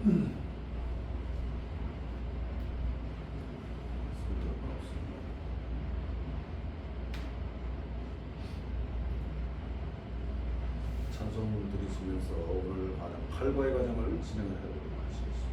찬송을 드리시면서 오늘 과정 8과의 과정을 진행을 해보도록 하시겠습니다.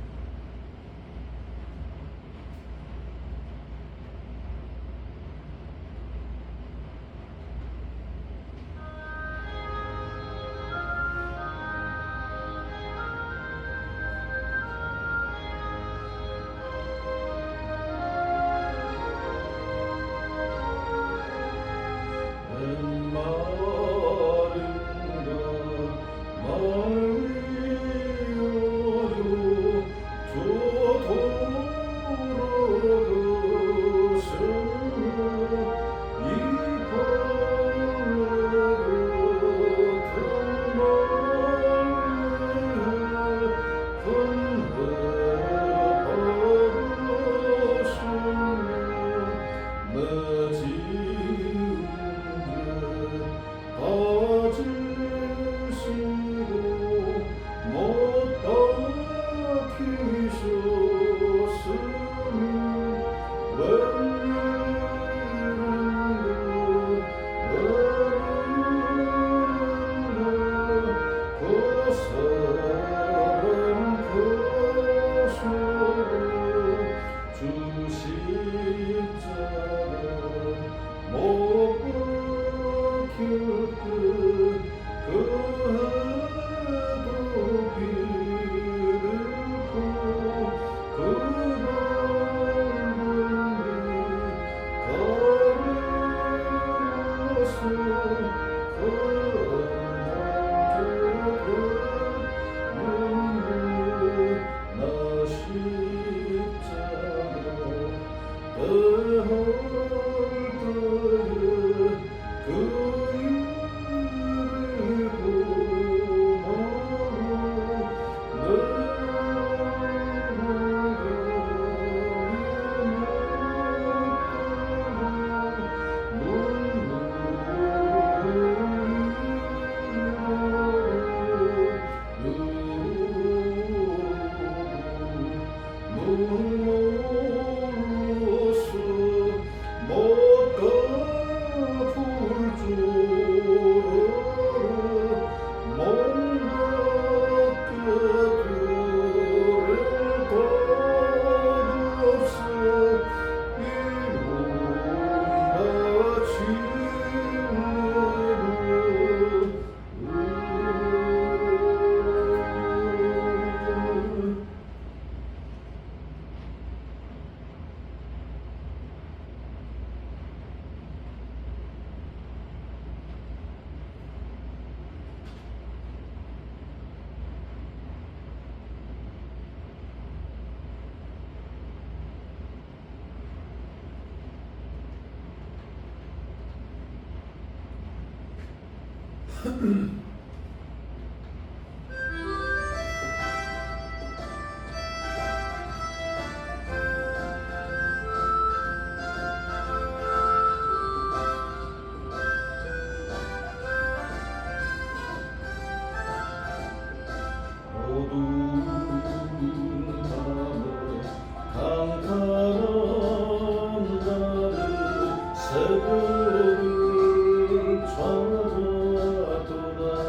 새벽을 찾아 떠나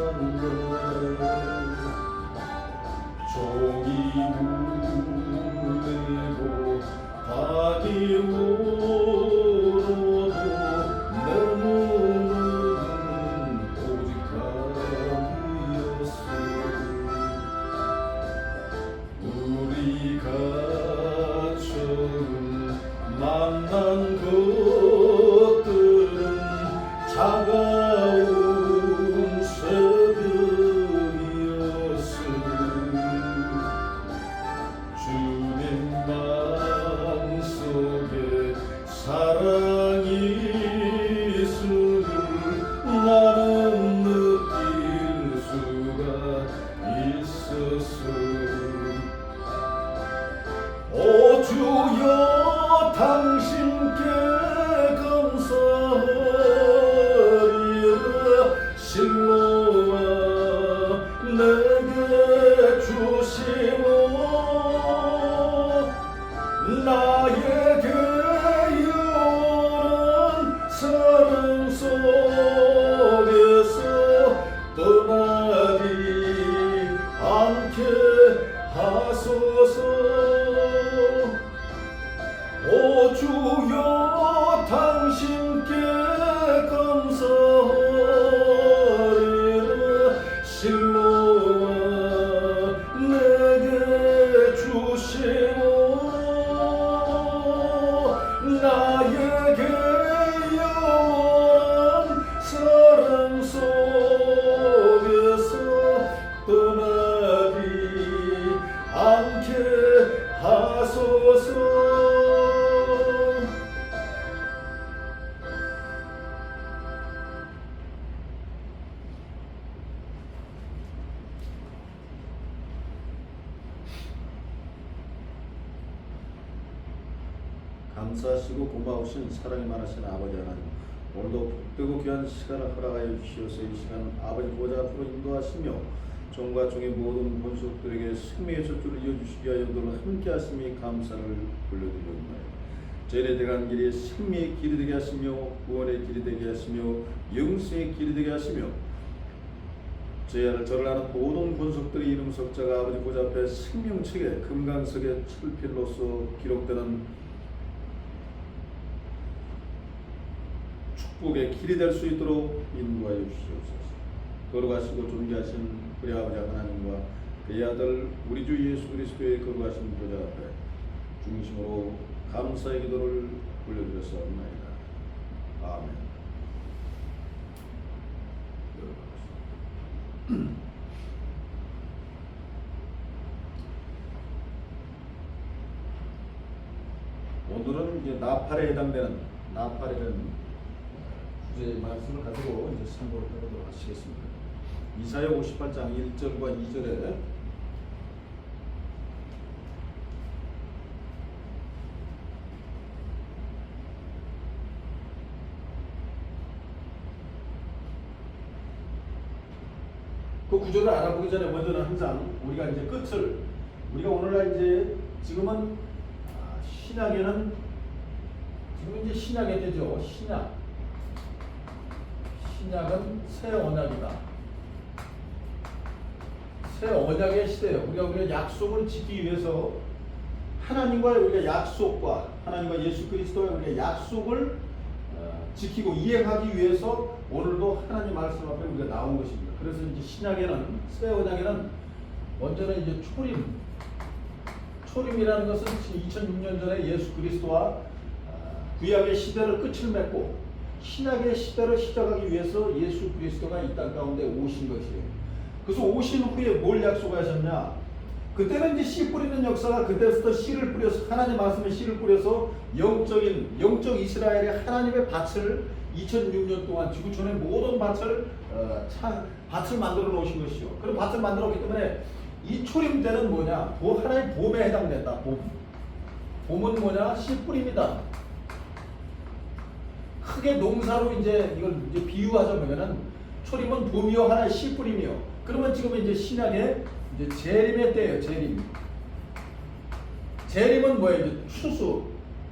감사하시고 고마우신 사랑이 많으신 아버지 하나님, 오늘도 복되고 귀한 시간을 허락하여 주시어서 이 시간 아버지 보좌 앞으로 인도하시며 종과 종의 모든 본속들에게 생명의 젖줄을 이어주시기 하여 늘 함께 하심이 감사를 올려드리옵나이다. 저희의 대간 길이 생명의 길이 되게 하시며 구원의 길이 되게 하시며 영생의 길이 되게 하시며 저를 아는 모든 본속들의 이름 석자가 아버지 보좌 앞에 생명책에 금강석에 철필로서 기록되는 축복의 길이 될 수 있도록 인도하여 주시옵소서. 거룩하시고 존귀하신 우리 아버지 하나님과 그의 아들 우리 주 예수 그리스도의 거룩하신 보좌 앞에 중심으로 감사의 기도를 올려드렸사옵나이다. 아멘. 오늘은 이제 나팔에 해당되는 나팔이라는 주제의 말씀을 가지고 이제 상고를 해보도록 하시겠습니다. 이사야 58장 1절과 2절에 그 구절을 알아보기 전에 먼저는 항상 우리가 이제 끝을 우리가 오늘날 이제 지금은 신약에는 지금 이제 신약이 되죠. 신약은 새 언약이다. 새 언약의 시대예요. 우리가 약속을 지키기 위해서 하나님과의 우리가 약속과 하나님과 예수 그리스도의 우리가 약속을 지키고 이행하기 위해서 오늘도 하나님 말씀 앞에 우리가 나온 것입니다. 그래서 이제 신약에는 새 언약에는 먼저는 이제 초림이라는 것은 2006년 전에 예수 그리스도와 구약의 시대를 끝을 맺고 신약의 시대를 시작하기 위해서 예수 그리스도가 이 땅 가운데 오신 것이에요. 그래서 오신 후에 뭘 약속하셨냐? 그때는 이제 씨 뿌리는 역사가 그때부터 씨를 뿌려서 하나님 말씀에 씨를 뿌려서 영적 이스라엘의 하나님의 밭을 2006년 동안 지구촌의 모든 밭을 만들어 놓으신 것이죠. 그런 밭을 만들었기 때문에 이 초림 때는 뭐냐? 하나의 봄에 해당된다. 봄은 뭐냐? 씨 뿌림이다. 크게 농사로 이제 이걸 이제 비유하자면은 초림은 봄이요 하나의 씨 뿌림이요. 그러면 지금 이제 신약에 이제 재림의 때예요. 재림은 뭐예요? 이제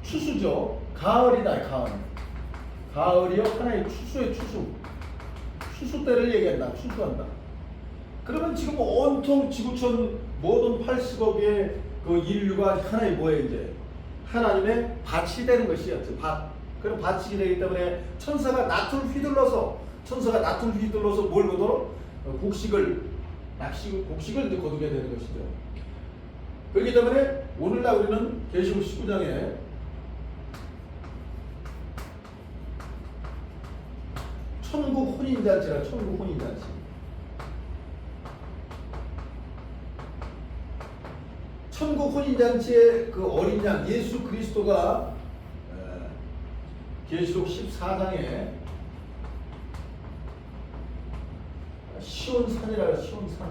추수죠. 가을이다. 가을이요 하나의 추수 때를 얘기한다. 추수한다. 그러면 지금 온통 지구촌 모든 80억의 그 인류가 하나의 뭐예요? 이제 하나님의 밭이 되는 것이었죠. 그럼 밭이 되기 때문에 천사가 낫을 휘둘러서 뭘 거도록 곡식을 이제 거두게 되는 것이죠. 그렇기 때문에 오늘날 우리는 계시록 19장에 천국 혼인잔치라. 천국 혼인잔치. 천국 혼인잔치의 그 어린 양 예수 그리스도가 계시록 14장에 시온산이라고 해요. 시온산.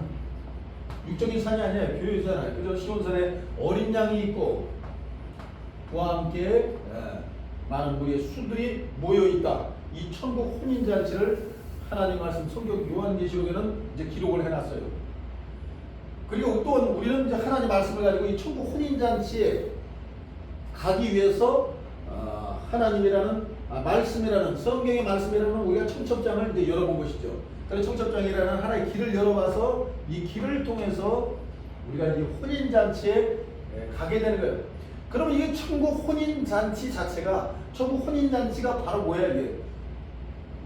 육적인 산이 아니에요. 교회잖아요. 그죠? 시온산에 어린 양이 있고 그와 함께 많은 무리의 수들이 모여 있다. 이 천국 혼인잔치를 하나님 말씀 성경 요한계시록에는 이제 기록을 해놨어요. 그리고 또 우리는 이제 하나님 말씀을 가지고 이 천국 혼인잔치에 가기 위해서 하나님이라는 말씀이라는 성경의 말씀이라는 우리가 청첩장을 이제 열어본 것이죠. 그래서 청첩장이라는 하나의 길을 열어봐서 이 길을 통해서 우리가 이제 혼인잔치에 가게 되는 거예요. 그러면 이게 천국 혼인잔치 자체가 천국 혼인잔치가 바로 뭐야 이게?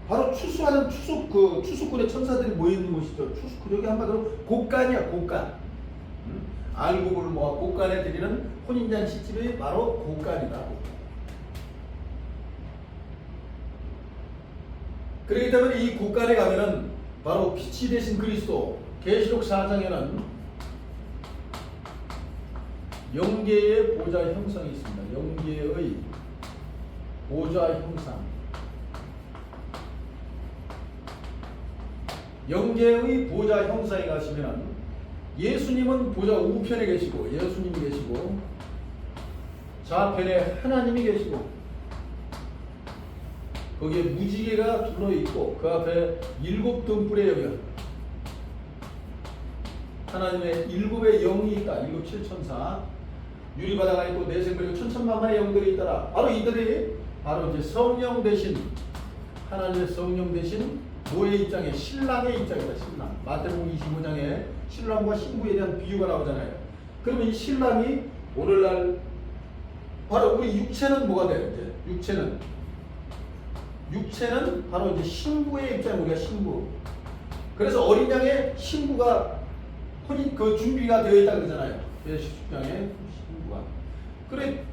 바로 추수하는 추수꾼의 천사들이 모여 있는 곳이죠. 여기 한마디로 곡간이야, 곡간. 알곡을 모아 곡간에 드리는 혼인잔치 집이 바로 곡간이다. 그렇기 때문에 이 곡간에 가면은 바로 빛이 되신 그리스도, 계시록 4장에는 영계의 보좌 형상이 있습니다. 영계의 보좌 형상. 영계의 보좌 형상에 가시면 예수님은 보좌 우편에 계시고 예수님이 계시고 좌편에 하나님이 계시고 거기에 무지개가 둘러있고 그 앞에 7 등불의 영이야. 하나님의 7의 영이 있다. 7 7천사 유리바다가 있고 내생그리고 천천만만의 영들이 있더라. 바로 이들이 바로 이제 성령 대신 하나님의 성령 대신 노예 입장에 신랑의 입장이다. 신랑. 마태복음 25장에 신랑과 신부에 대한 비유가 나오잖아요. 그러면 이 신랑이 오늘날 바로 우리 육체는 뭐가 돼요? 이제 육체는 바로 이제 신부의 입장. 우리가 신부. 그래서 어린 양의 신부가 혼인 그 준비가 되어 있다 그러잖아요. 10장에 신부가. 그래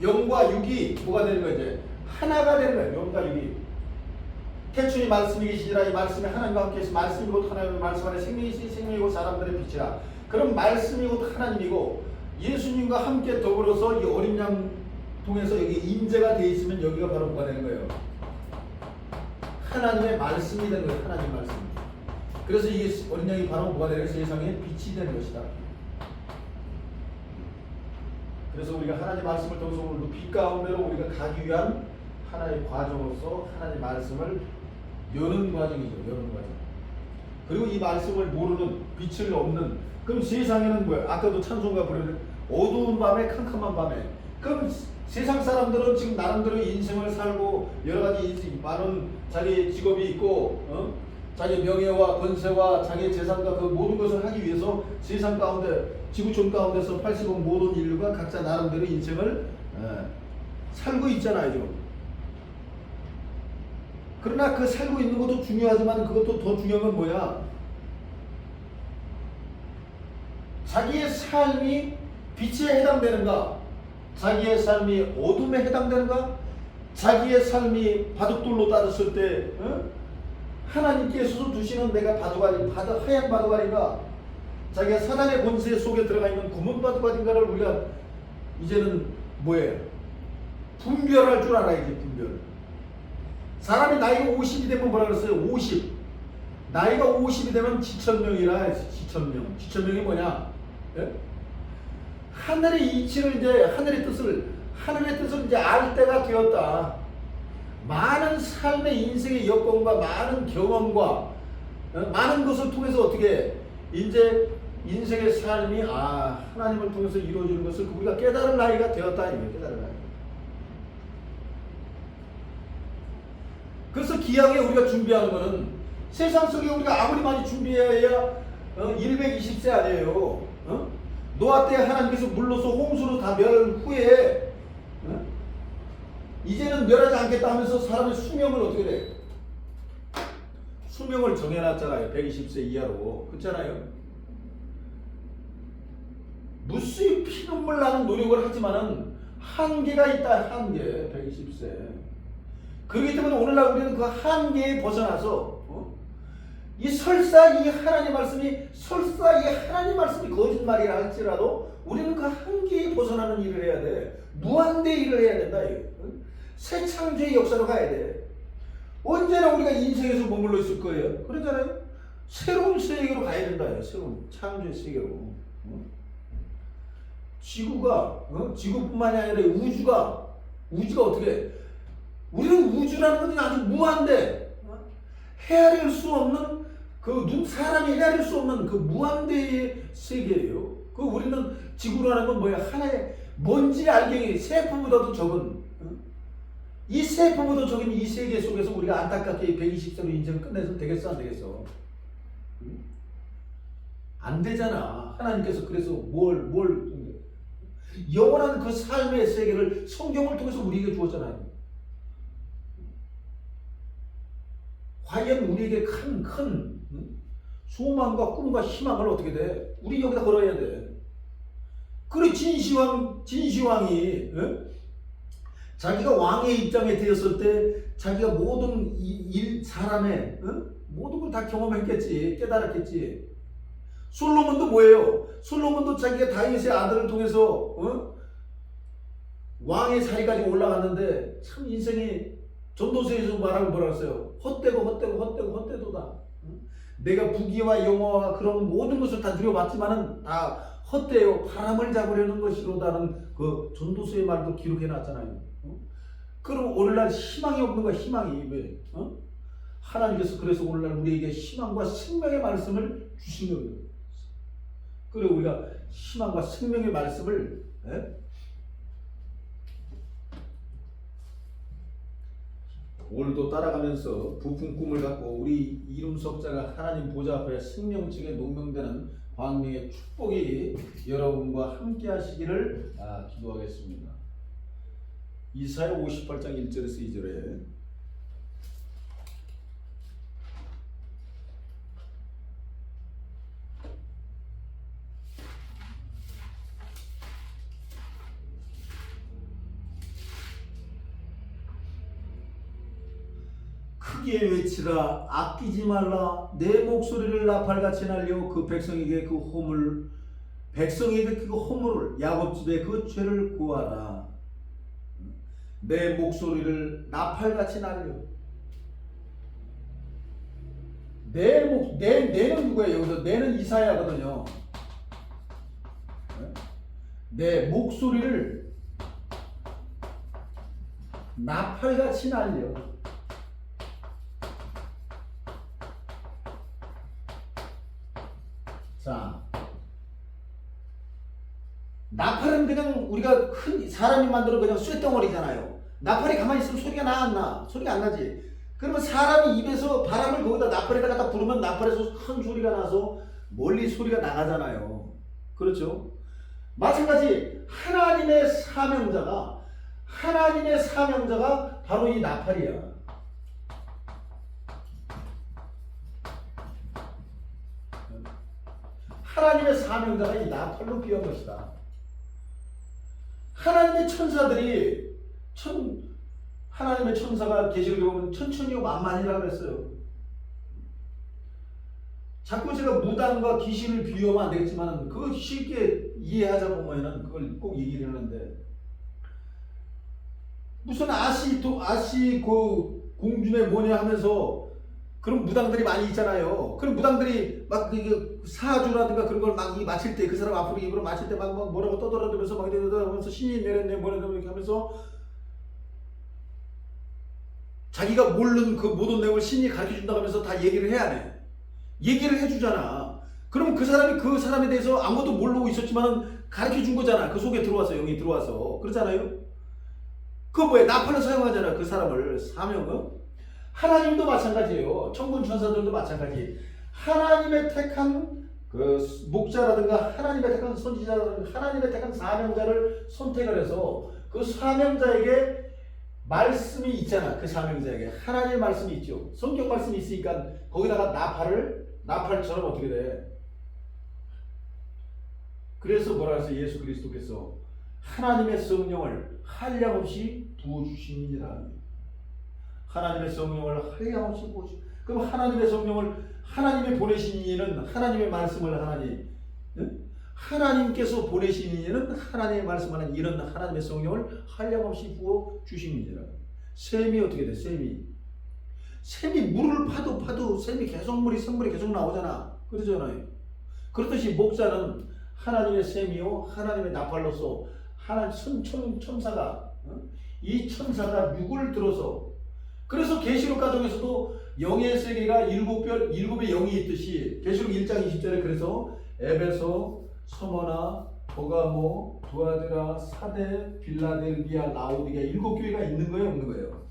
영과 육이 뭐가 되는 거예요? 이제 하나가 되는 거예요. 영과 육이. 태초에 말씀이 계시니라. 이 말씀이 하나님과 함께 해서 말씀이 곧 하나님의 말씀 안에 생명이 있으니 생명이 곧 사람들의 빛이라. 그럼 말씀이 곧 하나님이고 예수님과 함께 더불어서 이 어린 양 통해서 여기 임재가 되어 있으면 여기가 바로 뭐가 되는 거예요? 하나님의 말씀이 되는 거예요. 하나님 말씀. 그래서 이게 어린 양이 바로 뭐가 되는 거예요? 세상에 빛이 되는 것이다. 그래서 우리가 하나님 말씀을 통해서 오늘도 빛 가운데로 우리가 가기 위한 하나의 과정으로서 하나님 말씀을 여는 과정이죠. 여는 과정. 그리고 이 말씀을 모르는 빛을 없는 그럼 세상에는 뭐야? 아까도 찬송가 부르는 어두운 밤에 캄캄한 밤에 그럼 세상 사람들은 지금 나름대로 인생을 살고 여러 가지 인생 많은 자기 직업이 있고 자기 명예와 권세와 자기 재산과 그 모든 것을 하기 위해서 세상 가운데 지구촌 가운데서 80억 모든 인류가 각자 나름대로 인생을 살고 있잖아요. 지금. 그러나 그 살고 있는 것도 중요하지만 그것도 더 중요한 건 뭐야? 자기의 삶이 빛에 해당되는가? 자기의 삶이 어둠에 해당되는가? 자기의 삶이 바둑돌로 따졌을 때 하나님께서 두시는 내가 바둑알이 하얀 바둑알인가? 자기가 사단의 권세 속에 들어가 있는 구멍 바둑알인가를 우리가 이제는 뭐예요? 분별할 줄 알아야지. 분별. 사람이 나이가 50이 되면 뭐라 그랬어요? 50. 나이가 50이 되면 지천명이라. 지천명이 뭐냐? 예? 하늘의 이치를 이제 하늘의 뜻을 이제 알 때가 되었다. 많은 삶의 인생의 여건과 많은 경험과 많은 것을 통해서 어떻게 이제 인생의 삶이 하나님을 통해서 이루어지는 것을 우리가 깨달을 나이가 되었다. 깨달을 나이. 그래서 기왕에 우리가 준비하는 것은 세상 속에 우리가 아무리 많이 준비해야 120세 아니에요. 노아 때 하나님께서 물러서 홍수로 다 멸 후에 이제는 멸하지 않겠다 하면서 사람의 수명을 어떻게 돼? 수명을 정해놨잖아요. 120세 이하로. 그렇잖아요. 무수히 피눈물 나는 노력을 하지만은 한계가 있다. 한계. 120세. 그렇기 때문에 오늘날 우리는 그 한계에 벗어나서 이 설사 이 하나님 말씀이 거짓말이라 할지라도 우리는 그 한계에 벗어나는 일을 해야 돼. 무한대 일을 해야 된다. 새 창조의 역사로 가야 돼. 언제나 우리가 인생에서 머물러 있을 거예요. 그러잖아요. 새로운 세계로 가야 된다. 새로운 창조의 세계로. 지구가 지구뿐만이 아니라 우주가 어떻게 해? 우리는 우주라는 것이 아주 무한대, 헤아릴 수 없는 사람이 헤아릴 수 없는 그 무한대의 세계예요. 우리는 지구라는 건 뭐야? 하나의 먼지 알갱이, 세포보다도 적은 이 세포보다 적은 이 세계 속에서 우리가 안타깝게 120세로 인생을 끝내서 되겠어, 안 되겠어? 안 되잖아. 하나님께서 그래서 영원한 그 삶의 세계를 성경을 통해서 우리에게 주었잖아요. 과연 우리에게 큰 소망과 꿈과 희망을 어떻게 돼? 우리 여기다 걸어야 돼. 그래 진시황이 자기가 왕의 입장에 되었을 때 자기가 모든 사람의 모든 걸 다 경험했겠지. 깨달았겠지. 솔로몬도 뭐예요? 솔로몬도 자기가 다윗의 아들을 통해서 왕의 자리까지 올라갔는데 참 인생이 전도서에서 말하고 뭐라 했어요? 헛되도다. 내가 부귀와 영화와 그런 모든 것을 다 누려봤지만은 다 헛되요 바람을 잡으려는 것이로다는 그 전도서의 말도 기록해 놨잖아요. 그럼 오늘날 희망이 없는 거야. 희망이 왜? 하나님께서 그래서 오늘날 우리에게 희망과 생명의 말씀을 주신 거예요. 그래 우리가 희망과 생명의 말씀을 오늘도 따라가면서 부푼 꿈을 갖고 우리 이름 석자가 하나님 보좌 앞에 생명책에 농명되는 광명의 축복이 여러분과 함께 하시기를 기도하겠습니다. 이사야 58장 1절에서 2절에 크게 외치라 아끼지 말라 내 목소리를 나팔같이 날려 그 백성에게 그 허물을 야곱집에 그 죄를 구하라. 내 목소리를 나팔같이 날려. 내는 누구예요? 여기서 내는 이사야거든요. 내 목소리를 나팔같이 날려. 자, 나팔은 그냥 우리가 큰 사람이 만들어 그냥 쇳덩어리잖아요. 나팔이 가만히 있으면 소리가 나 안 나? 소리가 안 나지. 그러면 사람이 입에서 바람을 거기다 나팔에다 갖다 부르면 나팔에서 큰 소리가 나서 멀리 소리가 나가잖아요. 그렇죠? 마찬가지 하나님의 사명자가 바로 이 나팔이야. 하나님의 사명자가 이 나팔로 귀한 것이다. 하나님의 천사들이 하나님의 천사가 계시록에 보면 천천히요 만만이라고 그랬어요. 자꾸 제가 무당과 귀신을 비유하면 안 되겠지만 그거 쉽게 이해하자 보면은 그걸 꼭 얘기를 하는데 무슨 아시 그 공주네 뭐냐 하면서 그런 무당들이 많이 있잖아요. 그런 무당들이 막 사주라든가 그런 걸 막 마칠 때 그 사람 앞으로 입으로 마칠 때 막 뭐라고 떠들어대면서 막 이러면서 신이 내렸네 뭐라고 이렇게 하면서 자기가 모르는 그 모든 내용을 신이 가르쳐 준다고 하면서 다 얘기를 해야 해. 얘기를 해주잖아. 그럼 그 사람에 대해서 아무것도 모르고 있었지만 가르쳐 준 거잖아. 그 속에 들어와서 영이 들어와서 그렇잖아요. 그거 뭐야? 나팔로 사용하잖아. 그 사람을 사명은. 하나님도 마찬가지예요. 천군 천사들도 마찬가지. 하나님의 택한 그 목자라든가 하나님의 택한 선지자라든가 하나님의 택한 사명자를 선택을 해서 그 사명자에게 말씀이 있잖아. 그 사명자에게 하나님의 말씀이 있죠. 성경 말씀이 있으니까 거기다가 나팔처럼 어떻게 돼? 그래서 뭐라 해서 예수 그리스도께서 하나님의 성령을 한량없이 부어주시니라. 하나님의 성령을 한량없이 부어주시. 그럼 하나님의 성령을 하나님이 보내신 이는 하나님의 말씀을 하나님께서 보내신 이는 하나님의 말씀하는 이는 하나님의 성령을 한량없이 부어 주심이니라. 샘이 어떻게 돼? 샘이 물을 파도 샘이 계속 선물이 계속 나오잖아. 그러잖아요. 그렇듯이 목자는 하나님의 샘이요 하나님의 나팔로서 하나님 천사가 이 천사가 육을 들어서 그래서 계시록 가정에서도 영의 세계가 일곱의 영이 있듯이 계시록 1장 20절에 그래서 에베소, 서머나, 버가모, 두아드라, 사데, 빌라델비아, 라오디게아 7교회가 있는 거예요, 없는 거예요?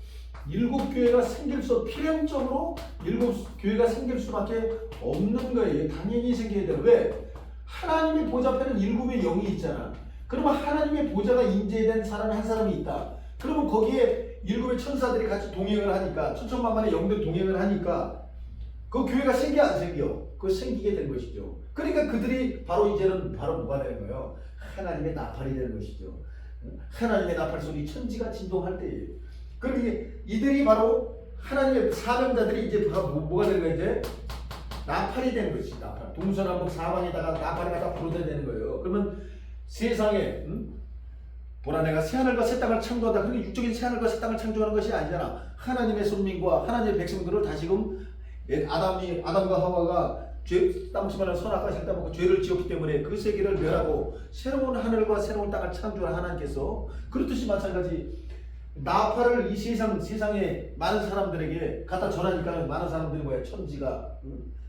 7교회가 필연적으로 7교회가 생길 수밖에 없는 거예요. 당연히 생겨야 돼요. 왜? 하나님의 보좌 앞에는 7의 영이 있잖아. 그러면 하나님의 보좌가 임재된 사람이 한 사람이 있다. 그러면 거기에 7의 천사들이 같이 동행을 하니까 천천만만의 영들이 동행을 하니까 그 교회가 생겨 안 생겨? 그거 생기게 된 것이죠. 그러니까 그들이 이제는 뭐가 되는 거예요? 하나님의 나팔이 되는 것이죠. 하나님의 나팔 소리 천지가 진동할 때예요. 그럼 이들이 바로 하나님의 사명자들이 이제 뭐가 되는 거예요? 이제 나팔이 되는 것이 나팔. 동서남북 사방에다가 나팔을 갖다 불어대야 되는 거예요. 그러면 세상에 보라 내가 새하늘과 새 땅을 창조한다. 그러니까 육적인 새하늘과 새 땅을 창조하는 것이 아니잖아. 하나님의 선민과 하나님의 백성들을 다시금 아담과 하와가 땅 심하는 선악과 땅 죄를 지었기 때문에 그 세계를 멸하고 새로운 하늘과 새로운 땅을 창조한 하나님께서 그렇듯이 마찬가지 나팔을 이 세상에 많은 사람들에게 갖다 전하니까 많은 사람들이 뭐야 천지가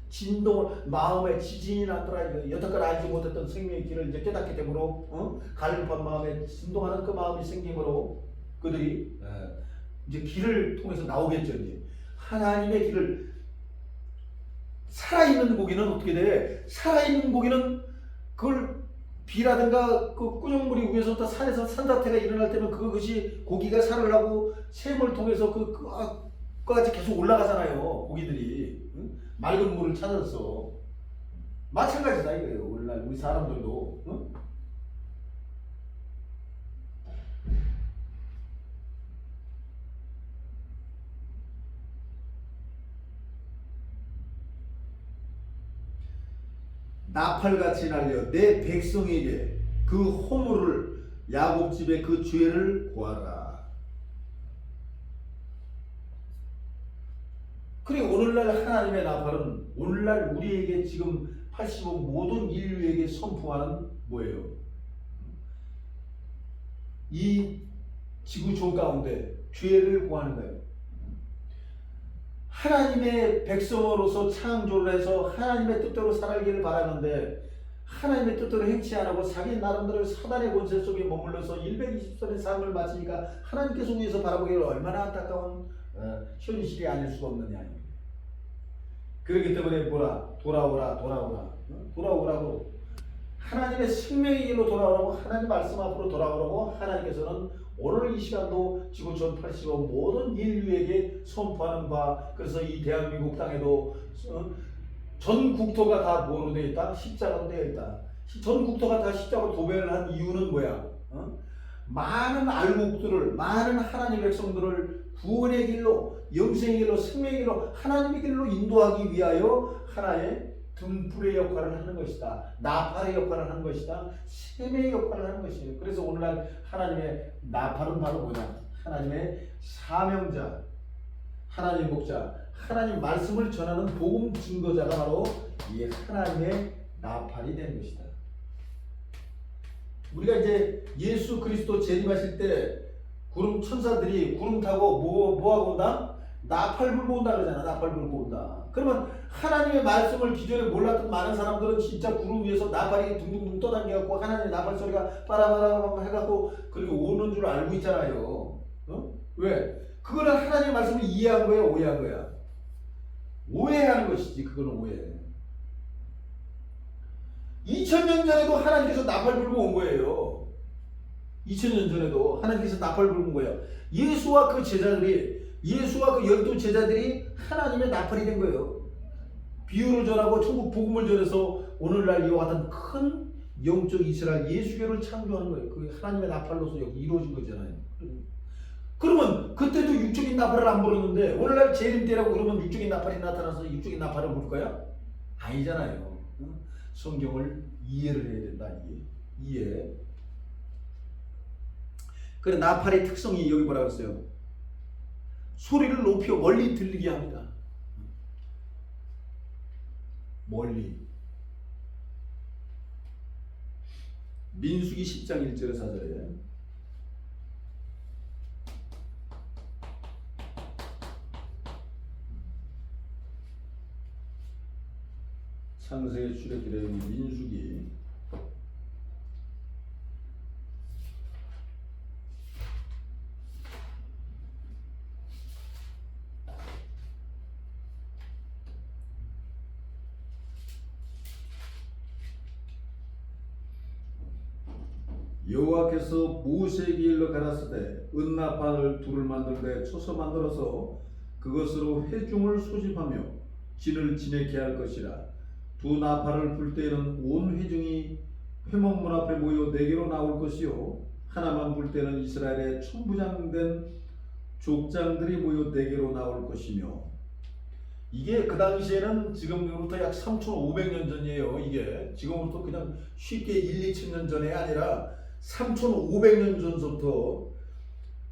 진동을 마음에 지진이 났더라. 여태까지 알지 못했던 생명의 길을 이제 깨닫게 되므로 갈급한 마음에 진동하는 그 마음이 생김으로 그들이 이제 길을 통해서 나오겠죠. 이제 하나님의 길을 살아있는 고기는 어떻게 돼? 살아있는 고기는 그걸 비라든가 그 꾸정물이 위에서부터 산에서 산사태가 일어날 때는 그것이 고기가 살을 하고 샘을 통해서 그까지 계속 올라가잖아요. 고기들이 맑은 물을 찾아서 마찬가지다 이거예요. 오늘날 우리 사람들도 나팔같이 날려 내 백성에게 그 허물을 야곱 집의 그 죄를 고하라. 그리고 오늘날 하나님의 나팔은 오늘날 우리에게 지금 85 모든 인류에게 선포하는 뭐예요? 이 지구촌 가운데 죄를 고하는 거예요. 하나님의 백성으로서 창조를 해서 하나님의 뜻대로 살아가기를 바라는데 하나님의 뜻대로 행치 안 하고 자기 나름대로 사단의 권세 속에 머물러서 120살의 삶을 마치니까 하나님께서 위에서 바라보기를 얼마나 안타까운 현실이 아닐 수가 없느냐. 그렇기 때문에 돌아오라고 하나님의 생명의 길로 돌아오라고 하나님 말씀 앞으로 돌아오라고 하나님께서는 오늘 이 시간도 지구촌 80억 모든 인류에게 선포하는 바. 그래서 이 대한민국 땅에도 전 국토가 다 뭐로 되어 있다? 십자가로 되어 있다. 전 국토가 다 십자가로 도배를 한 이유는 뭐야? 많은 알곡들을 많은 하나님의 백성들을 구원의 길로 영생의 길로 생명의 길로 하나님의 길로 인도하기 위하여 하나의 등불의 역할을 하는 것이다. 나팔의 역할을 하는 것이다. 샘의 역할을 하는 것이에요. 그래서 오늘날 하나님의 나팔은 바로 뭐냐? 하나님의 사명자, 하나님의 목자, 하나님 말씀을 전하는 복음 증거자가 바로 이 하나님의 나팔이 되는 것이다. 우리가 이제 예수 그리스도 재림하실 때 구름 천사들이 구름 타고 뭐하고 온다? 나팔 불고 온다 그러잖아. 나팔 불고 온다. 그러면 하나님의 말씀을 기존에 몰랐던 많은 사람들은 진짜 구름 위에서 나팔이 둥둥둥 떠다녀갖고 하나님의 나팔 소리가 빠라바라 해갖고 그렇게 오는 줄 알고 있잖아요. 왜? 그거는 하나님의 말씀을 이해한 거야, 오해한 거야? 오해하는 것이지. 그거는 오해. 2000년 전에도 하나님께서 나팔 불고 온 거예요. 2000년 전에도 하나님께서 나팔 불고 온 거예요. 예수와 그 12 제자들이 하나님의 나팔이 된 거예요. 비유를 전하고 천국 복음을 전해서 오늘날 이와 같은 큰 영적 이스라엘 예수교를 창조하는 거예요. 그 하나님의 나팔로서 여기 이루어진 거잖아요. 그러면 그때도 육적인 나팔을 안 불었는데 오늘날 재림 때라고 그러면 육적인 나팔이 나타나서 육적인 나팔을 부를 거야? 아니잖아요. 성경을 이해를 해야 된다. 이해. 그래 나팔의 특성이 여기 뭐라고 했어요? 소리를 높여 멀리 들리게 합니다. 멀리. 민수기 10장 1절 4절에 창세기 출애굽기에 민수기 여호와께서 모세에게 일러 가라사대 은나팔을 둘을 만들되 쳐서 만들어서 그것으로 회중을 소집하며 진을 지내게 할 것이라. 두 나팔을 불 때에는 온 회중이 회막문 앞에 모여 네개로 나올 것이요 하나만 불 때는 이스라엘의 천부장된 족장들이 모여 네개로 나올 것이며. 이게 그 당시에는 지금부터 약 3500년 전이에요. 이게 지금부터 그냥 쉽게 1-2천년 전이 아니라 3500년 전부터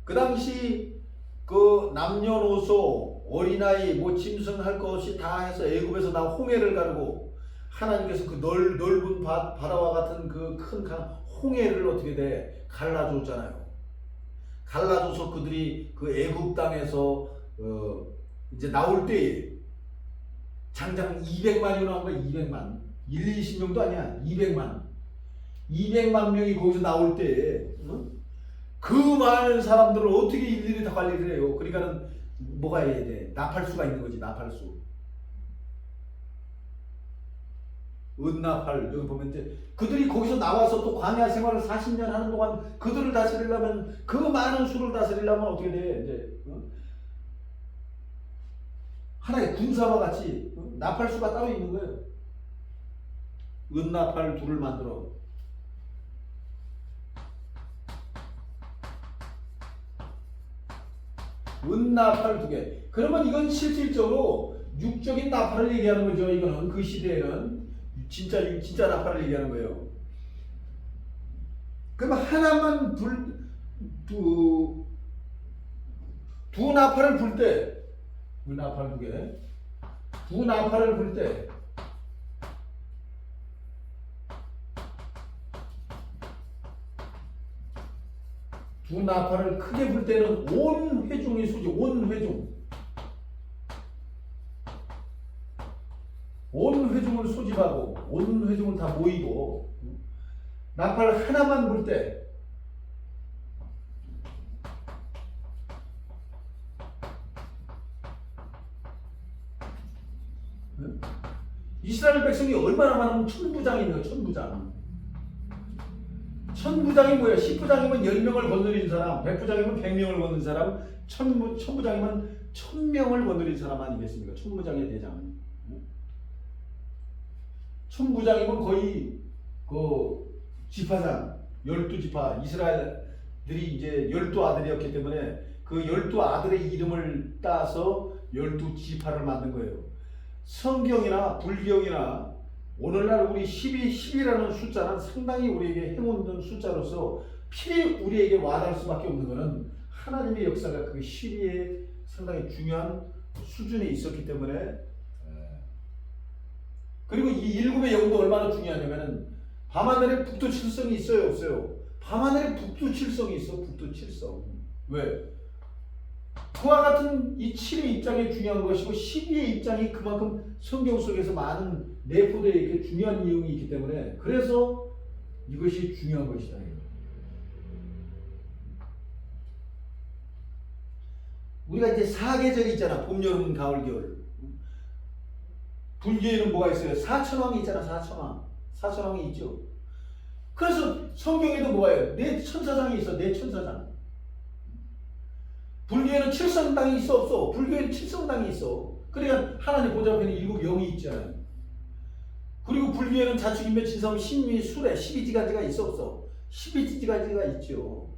그 당시 그 남녀노소 어린아이 뭐 짐승할 것이 다 해서 애굽에서 나온 홍해를 가르고 하나님께서 그 넓은 바다와 같은 그 큰 홍해를 어떻게 돼? 갈라줬잖아요. 갈라줘서 그들이 그 애굽 땅에서 이제 나올 때 장장 200만이 나온 거야. 200만. 20명도 아니야. 200만 명이 거기서 나올 때 그 많은 사람들을 어떻게 일일이 다 관리를 해요. 그러니까는 뭐가 해야 돼? 나팔수가 있는 거지. 나팔수. 은나팔. 여기 보면 이제 그들이 거기서 나와서 또 광야 생활을 40년 하는 동안 그들을 다스리려면, 그 많은 수를 다스리려면 어떻게 돼? 이제 하나의 군사와 같이 나팔수가 따로 있는 거예요. 은나팔 둘을 만들어. 은나팔 2개. 그러면 이건 실질적으로 육적인 나팔을 얘기하는 거죠. 이거는 그 시대에는 진짜 나팔을 얘기하는 거예요. 그러면 하나만 두 나팔을 불 때, 나팔 2개, 두 나팔을 불 때 두 나팔을 크게 불 때는 온 회중이 쏘지. 온 회중을 소집하고 온 회중을 다 모이고, 나팔 하나만 불 때 이스라엘 백성이 얼마나 많으면 천부장이 있는 거예요. 천부장이 뭐야? 10부장이면 10명을 거느린 사람, 100부장이면 100명을 거느린 사람, 천부장이면 1000명을 거느린 사람 아니겠습니까? 천부장의 대장. 천부장이면 거의 그 지파장, 12지파, 이스라엘들이 이제 12아들이었기 때문에 그 12아들의 이름을 따서 12지파를 만든 거예요. 성경이나 불경이나 오늘날 우리 10이라는 숫자는 상당히 우리에게 행운된 숫자로서 필히 우리에게 와닿을 수밖에 없는 것은 하나님의 역사가 그 12에 상당히 중요한 수준에 있었기 때문에. 그리고 이 7의 영도 얼마나 중요하냐면은 밤하늘에 북두칠성이 있어요, 없어요? 밤하늘에 북두칠성이 있어. 북두칠성. 왜? 그와 같은 이 7의 입장이 중요한 것이고 12의 입장이 그만큼 성경 속에서 많은 내포되어 중요한 내용이 있기 때문에, 그래서 이것이 중요한 것이다. 우리가 이제 4계절이 있잖아. 봄, 여름, 가을, 겨울. 불교에는 뭐가 있어요? 사천왕이 있잖아. 사천왕이 있죠. 그래서 성경에도 뭐예요? 네 천사장이 있어. 네 천사장. 불교에는 칠성당이 있어, 없어? 불교에는 칠성당이 있어. 그러니까 하나님 보좌 앞에는 7 영이 있잖아요. 그리고 불교에는 자축인묘 진성 신미 수레 12지간지가 있어, 없어? 12지간지가 있죠.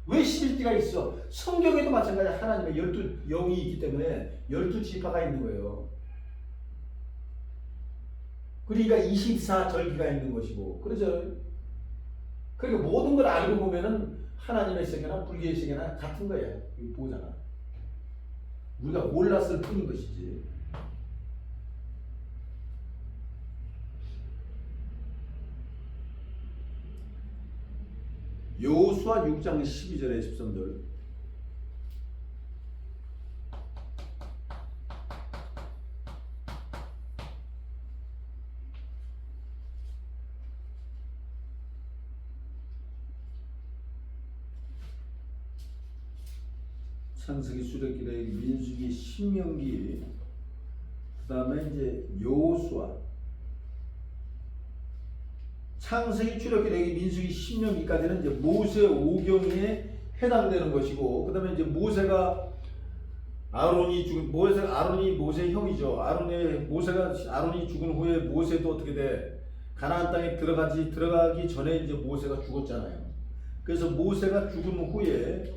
왜 11지가 있어? 성경에도 마찬가지야. 하나님의 12 영이 있기 때문에 12지파가 있는 거예요. 그러니까 24절기가 있는 것이고, 그렇죠? 그러니까 모든 걸 알고 보면은 하나님의 세계나 불교의 세계나 같은 거야. 이거 보잖아. 우리가 몰랐을 뿐인 것이지. 여호수아 6장 12절에 13절. 창세기, 출애굽기, 레위기, 민수기, 신명기, 그 다음에 이제 여호수아. 창세기, 출애굽기, 레위기, 민수기, 신명기까지는 이제 모세 오경에 해당되는 것이고, 그 다음에 이제 모세가 아론이 모세 형이죠. 아론이 죽은 후에 모세도 어떻게 돼? 가나안 땅에 들어가기 전에 이제 모세가 죽었잖아요. 그래서 모세가 죽은 후에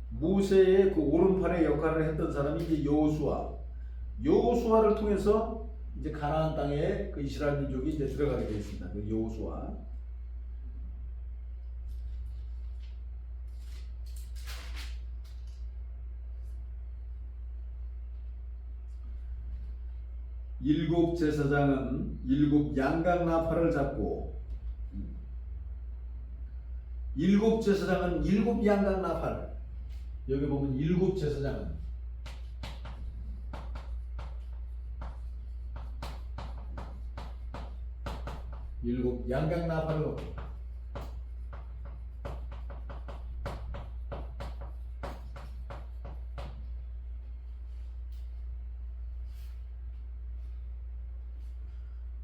모세의 그 오른팔의 역할을 했던 사람이 이제 여호수아를 통해서 이제 가나안 땅에 그 이스라엘 민족이 이제 들어가게 되었습니다. 그 여호수아. 일곱 제사장은 일곱 양각 나팔을 잡고 일곱 제사장은 일곱 양각 나팔 여기 보면 일곱 제사장은 일곱 양각 나팔을 놓고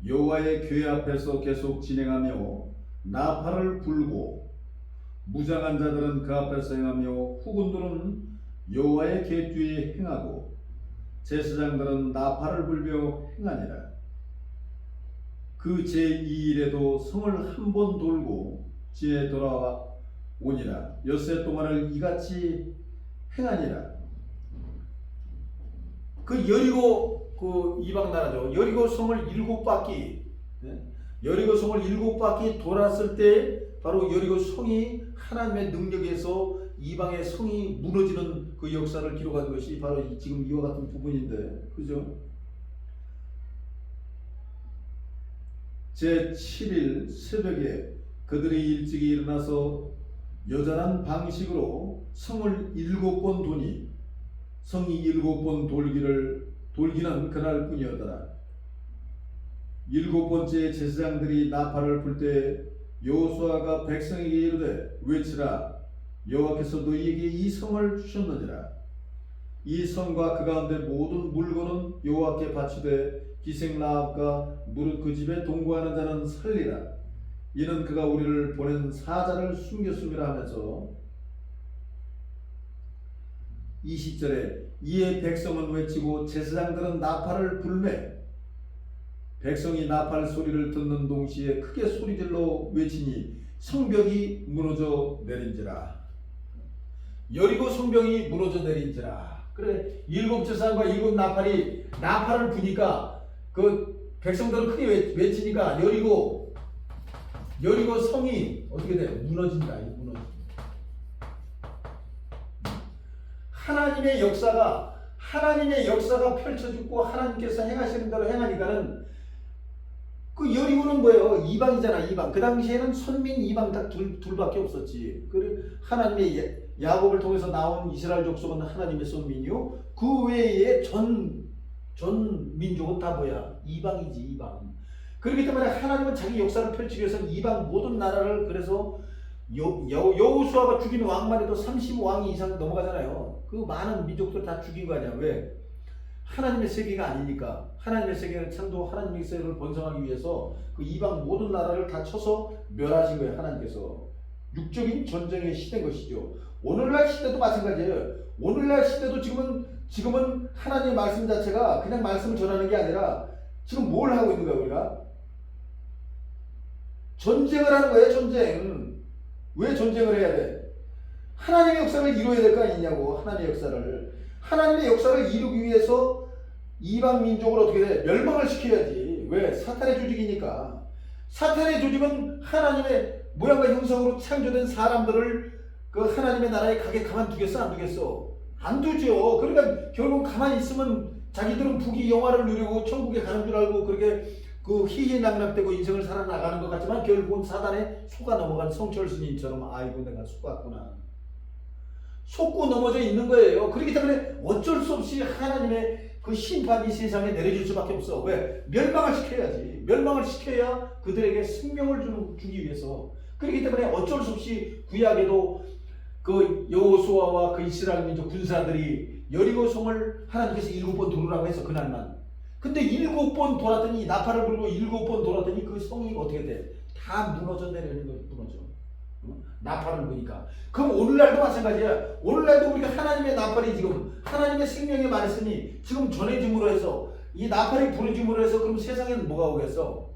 여호와의 교회 앞에서 계속 진행하며 나팔을 불고 무장한 자들은 그 앞에서 행하며 후군들은 여호와의 궤뒤에 행하고 제사장들은 나팔을 불며 행하니라. 그 제2일에도 성을 한 번 돌고 지에 돌아와 오니라. 엿새 동안을 이같이 행하니라. 그 여리고 그 이방 나라죠. 여리고 성을 7바퀴 여리고 성을 7바퀴 돌았을 때 바로 여리고 성이 하나님의 능력에서 이방의 성이 무너지는 그 역사를 기록한 것이 바로 지금 이와 같은 부분인데, 그죠? 제7일 새벽에 그들이 일찍이 일어나서 여전한 방식으로 성을 7번 도니 성이 7번 돌기는 그날 뿐이었더라. 7번째 제사장들이 나팔을 불 때 여호수아가 백성에게 이르되 외치라. 여호와께서 너희에게 이 성을 주셨느니라. 이 성과 그 가운데 모든 물건은 여호와께 바치되 기생라합과 무릇 그 집에 동거하는 자는 살리라. 이는 그가 우리를 보낸 사자를 숨겼음이라 하면서 20절에 이에 백성은 외치고 제사장들은 나팔을 불매 백성이 나팔 소리를 듣는 동시에 크게 소리질러 외치니 성벽이 무너져 내린지라. 여리고 성벽이 무너져 내린지라. 그래, 7 제사장과 7 나팔을 부니까 그 백성들은 크게 외치니까 여리고 성이 어떻게 돼? 무너진다. 무너진다. 하나님의 역사가 펼쳐지고 하나님께서 행하시는 대로 행하니까는 그 여리고는 뭐예요? 이방이잖아. 이방. 그 당시에는 선민 이방 딱 둘밖에 없었지. 그리고 하나님의 야곱을 통해서 나온 이스라엘 족속은 하나님의 선민이요. 그 외에 전 민족은 다 뭐야? 이방이지. 이방. 그렇기 때문에 하나님은 자기 역사를 펼치기 위해서 이방 모든 나라를, 그래서 여호수아가 죽인 왕만 해도 30왕이 이상 넘어가잖아요. 그 많은 민족들 다 죽인 거 아니야. 왜? 하나님의 세계가 아니니까. 하나님의 세계는 참도 하나님의 세계를 번성하기 위해서 그 이방 모든 나라를 다 쳐서 멸하신 거예요. 하나님께서. 육적인 전쟁의 시대인 것이죠. 오늘날 시대도 마찬가지예요. 오늘날 시대도 지금은 하나님의 말씀 자체가 그냥 말씀을 전하는 게 아니라 지금 뭘 하고 있는 거야 우리가? 전쟁을 하는 거예요. 전쟁. 왜 전쟁을 해야 돼? 하나님의 역사를 이루어야 될 거 아니냐고. 하나님의 역사를 이루기 위해서 이방 민족을 어떻게 돼? 멸망을 시켜야지. 왜? 사탄의 조직이니까. 사탄의 조직은 하나님의 모양과 형상으로 창조된 사람들을 그 하나님의 나라에 가게 가만두겠어? 안 두겠어? 안 두죠. 그러니까 결국 가만히 있으면 자기들은 부귀 영화를 누리고 천국에 가는 줄 알고 그렇게 그 희희낙락되고 인생을 살아나가는 것 같지만 결국은 사단에 속아 넘어간 성철 스님처럼 아이고 내가 속았구나. 속고 넘어져 있는 거예요. 그렇기 때문에 어쩔 수 없이 하나님의 그 심판이 세상에 내려질 수밖에 없어. 왜? 멸망을 시켜야지. 멸망을 시켜야 그들에게 생명을 주기 위해서. 그렇기 때문에 어쩔 수 없이 구약에도 그 여호수아와 그 이스라엘 민족 군사들이 여리고 성을 하나님께서 7번 돌으라고 해서 그날만. 근데 7번 돌았더니 나팔을 불고 7번 돌았더니 그 성이 어떻게 돼? 다 무너져 내리는 거지. 무너져. 나팔을 보니까. 그럼 오늘날도 마찬가지야. 오늘날도 우리가 하나님의 나팔이 지금 하나님의 생명에 말했으니 지금 전해짐으로 해서 이 나팔이 부르짐으로 해서 그럼 세상에는 뭐가 오겠어?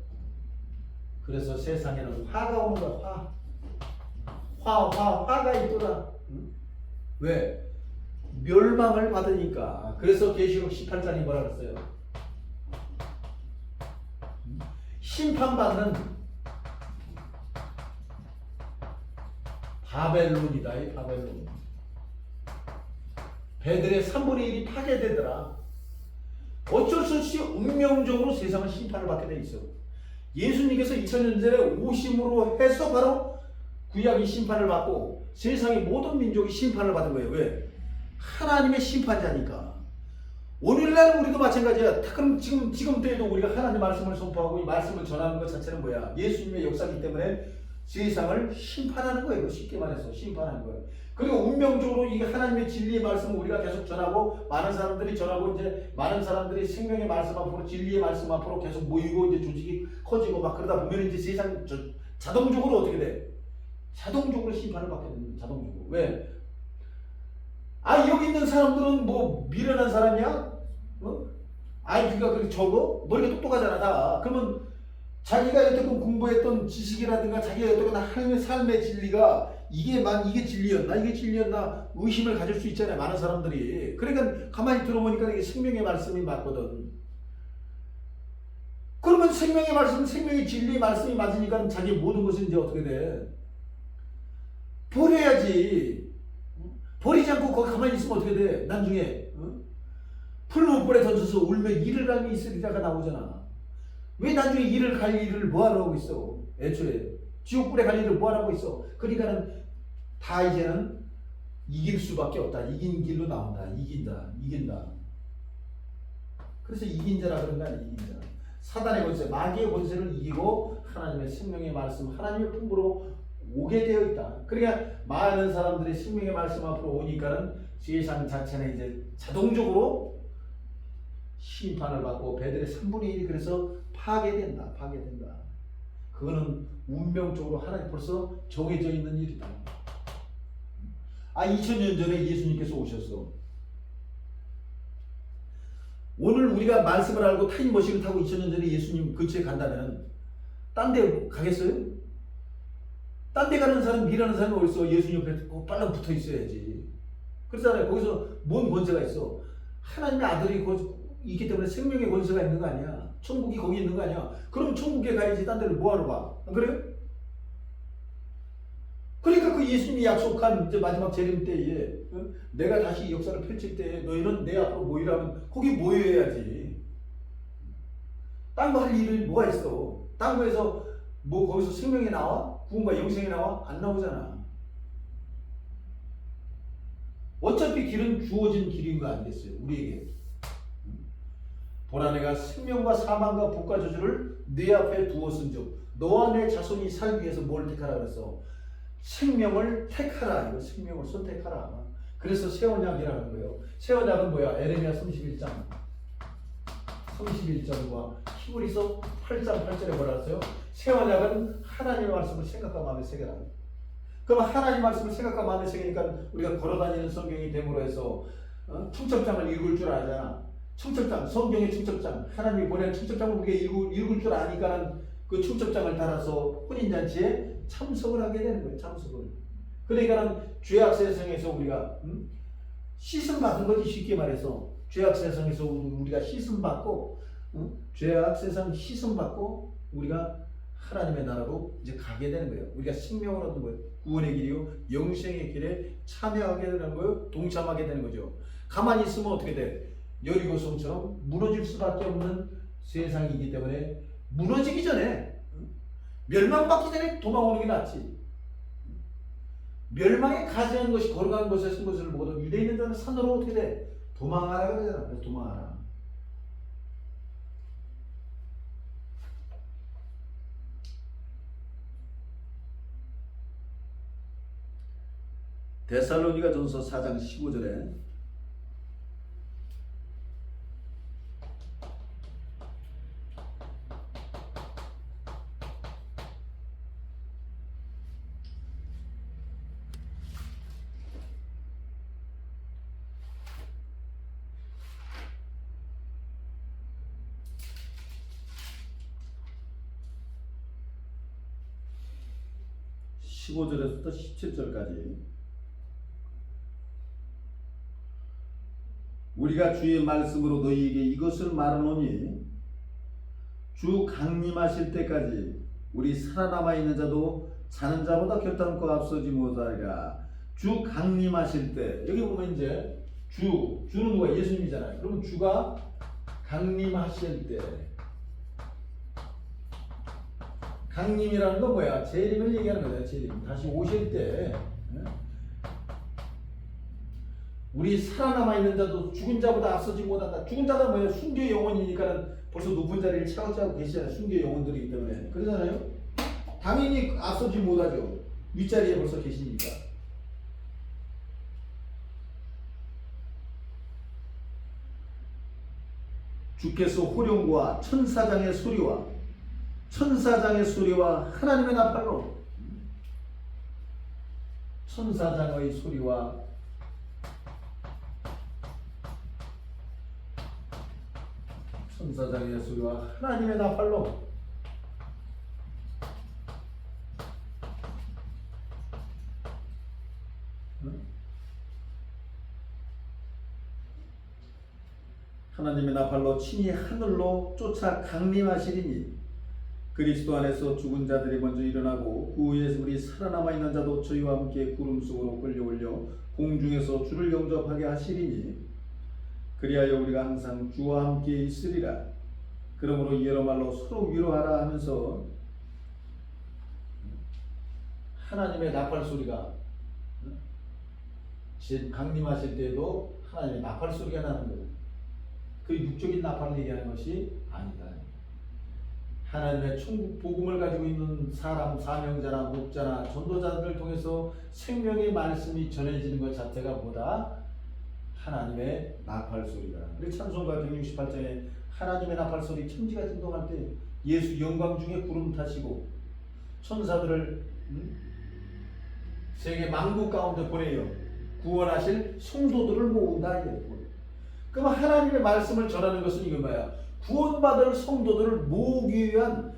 그래서 세상에는 화가 오는 거야. 화가 있더라. 응? 왜? 멸망을 받으니까. 그래서 계시록 18장이 뭐라 그랬어요? 심판받는 바벨론이다. 이 바벨론. 배들의 3분의 1이 파괴되더라. 어쩔 수 없이 운명적으로 세상은 심판을 받게 돼 있어. 예수님께서 2000년 전에 오심으로 해서 바로 구약이 심판을 받고 세상의 모든 민족이 심판을 받은 거예요. 왜? 하나님의 심판자니까. 오늘날 우리도 마찬가지야. 그럼 지금 때에도 우리가 하나님의 말씀을 선포하고 이 말씀을 전하는 것 자체는 뭐야? 예수님의 역사이기 때문에 세상을 심판하는 거예요. 쉽게 말해서 심판하는 거예요. 그리고 운명적으로 이 하나님의 진리의 말씀을 우리가 계속 전하고 많은 사람들이 전하고 이제 많은 사람들이 생명의 말씀 앞으로 진리의 말씀 앞으로 계속 모이고 이제 조직이 커지고 막 그러다 보면 이제 세상 자동적으로 어떻게 돼? 자동적으로 심판을 받게 됩니다. 자동적으로. 왜? 아 여기 있는 사람들은 뭐 미련한 사람이야? IQ가 그렇게 적어? 머리가 똑똑하잖아 다. 그러면 자기가 여태껏 공부했던 지식이라든가 자기가 여태껏 하나님의 삶의 진리가 이게 진리였나 의심을 가질 수 있잖아요. 많은 사람들이. 그러니까 가만히 들어보니까 이게 생명의 말씀이 맞거든. 그러면 생명의 말씀, 생명의 진리의 말씀이 맞으니까 자기 모든 것은 이제 어떻게 돼? 버려야지. 버리지 않고 거기 가만히 있으면 어떻게 돼? 나중에 풀무불에 던져서 울며 이를 갈미 있으리라가 나오잖아. 왜 나중에 이를 갈 일을 뭐하러 하고 있어? 애초에 지옥불에 갈 일을 뭐하러 하고 있어? 그러니까는 다 이제는 이길 수밖에 없다. 이긴 길로 나온다. 이긴다. 그래서 이긴 자라 그런 거 아니야. 이긴 자. 사단의 권세, 마귀의 권세를 이기고 하나님의 생명의 말씀, 하나님의 품으로 오게 되어 있다. 그러니까 많은 사람들이 생명의 말씀 앞으로 오니까는 세상 자체는 이제 자동적으로 심판을 받고 배들의 3분의 1이 그래서 파괴된다. 그거는 운명적으로 하나님 벌써 정해져 있는 일이다. 2000년 전에 예수님께서 오셨어. 오늘 우리가 말씀을 알고 타임머신을 타고 2000년 전에 예수님 근처에 간다면 딴 데 가겠어요? 딴 데 가는 사람, 미라는 사람이 어딨어? 예수님 옆에 빨랑 붙어 있어야지. 그렇잖아요. 거기서 뭔 권세가 있어? 하나님의 아들이 있기 때문에 생명의 권세가 있는 거 아니야? 천국이 거기 있는 거 아니야? 그럼 천국에 가야지 딴 데를 뭐하러 가? 안 그래요? 그러니까 그 예수님이 약속한 이제 마지막 재림 때에 내가 다시 역사를 펼칠 때 너희는 내 앞으로 모이라면 거기 모여야지. 딴 거 할 일이 뭐가 있어? 딴 거에서 뭐 거기서 생명이 나와? 구원과 영생이 나와? 안 나오잖아. 어차피 길은 주어진 길인 거 아니겠어요? 우리에게. 보라 내가 생명과 사망과 복과 저주를 네 앞에 두었은즉 너와 내 자손이 살기 위해서 뭘 택하라 그랬어? 생명을 택하라. 이거 생명을 선택하라. 그래서 새 언약이라는 거예요. 새 언약은 뭐야? 에레미야 31절과 히브리서 8장 8절에 뭐라 했어요? 새 언약은 하나님의 말씀을 생각과 마음에 새겨라. 그럼 하나님의 말씀을 생각과 마음에 새기니까 우리가 걸어다니는 성경이 됨으로 해서 청첩장을 읽을 줄 알잖아. 청첩장, 성경의 청첩장, 하나님이 보낸 청첩장을 우리가 읽을 줄 아니까는 그 청첩장을 달아서 혼인잔치에 참석을 하게 되는 거예요. 참석을. 그러니까는 죄악 세상에서 우리가 씻음 받은 거지. 쉽게 말해서 죄악 세상에서 우리가 씻음 받고 죄악 세상 씻음 받고 우리가 하나님의 나라로 이제 가게 되는 거예요. 우리가 생명을 얻는 거예요. 구원의 길이요 영생의 길에 참여하게 되는 거예요. 동참하게 되는 거죠. 가만히 있으면 어떻게 돼? 여리고성처럼 무너질 수밖에 없는 세상이기 때문에 무너지기 전에 멸망받기 전에 도망오는 게 낫지. 멸망에 가지한 것이 걸어간 것에 쓴 것을 보고도 유대에 있는 자는 산으로 어떻게 돼? 도망하라 그러잖아. 그래서 도망하라. 데살로니가 전서 4장 15절에 15절에서부터 17절까지 우리가 주의 말씀으로 너희에게 이것을 말하노니 주 강림하실 때까지 우리 살아남아 있는 자도 자는 자보다 결단코 앞서지 못하리라. 주 강림하실 때 여기 보면 이제 주는 누가? 예수님이잖아요. 그러면 주가 강림하실 때. 강림이라는 건 뭐야? 재림을 얘기하는 거야. 재림. 다시 오실 때. 우리 살아남아 있는 자도 죽은 자보다 앞서지 못한다. 죽은 자가 뭐예요? 순교의 영혼이니까는 벌써 높은 자리를 차지하고 계시잖아요. 순교의 영혼들이기 때문에. 그러잖아요. 당연히 앞서지 못하죠. 윗자리에 벌써 계시니까. 주께서 호령과 천사장의 소리와 하나님의 나팔로, 천사장의 소리와 하나님의 나팔로 하나님의 나팔로 친히 하늘로 쫓아 강림하시리니 그리스도 안에서 죽은 자들이 먼저 일어나고 그 후에 우리 살아남아 있는 자도 저희와 함께 구름 속으로 끌려올려 공중에서 주를 영접하게 하시리니 그리하여 우리가 항상 주와 함께 있으리라. 그러므로 여러 말로 서로 위로하라 하면서 하나님의 나팔 소리가 강림하실 때에도 하나님의 나팔 소리가 나는 거예요. 그 육적인 나팔을 얘기하는 것이 아니다. 하나님의 천국 복음을 가지고 있는 사람, 사명자나 목자나 전도자들을 통해서 생명의 말씀이 전해지는 것 자체가 뭐다? 하나님의 나팔 소리다. 우리 찬송가 168장에 하나님의 나팔 소리, 천지가 진동할 때 예수 영광 중에 구름 타시고 천사들을 세계 만국 가운데 보내요. 구원하실 성도들을 모은다. 그럼 하나님의 말씀을 전하는 것은 이건 뭐야? 구원받을 성도들을 모으기 위한,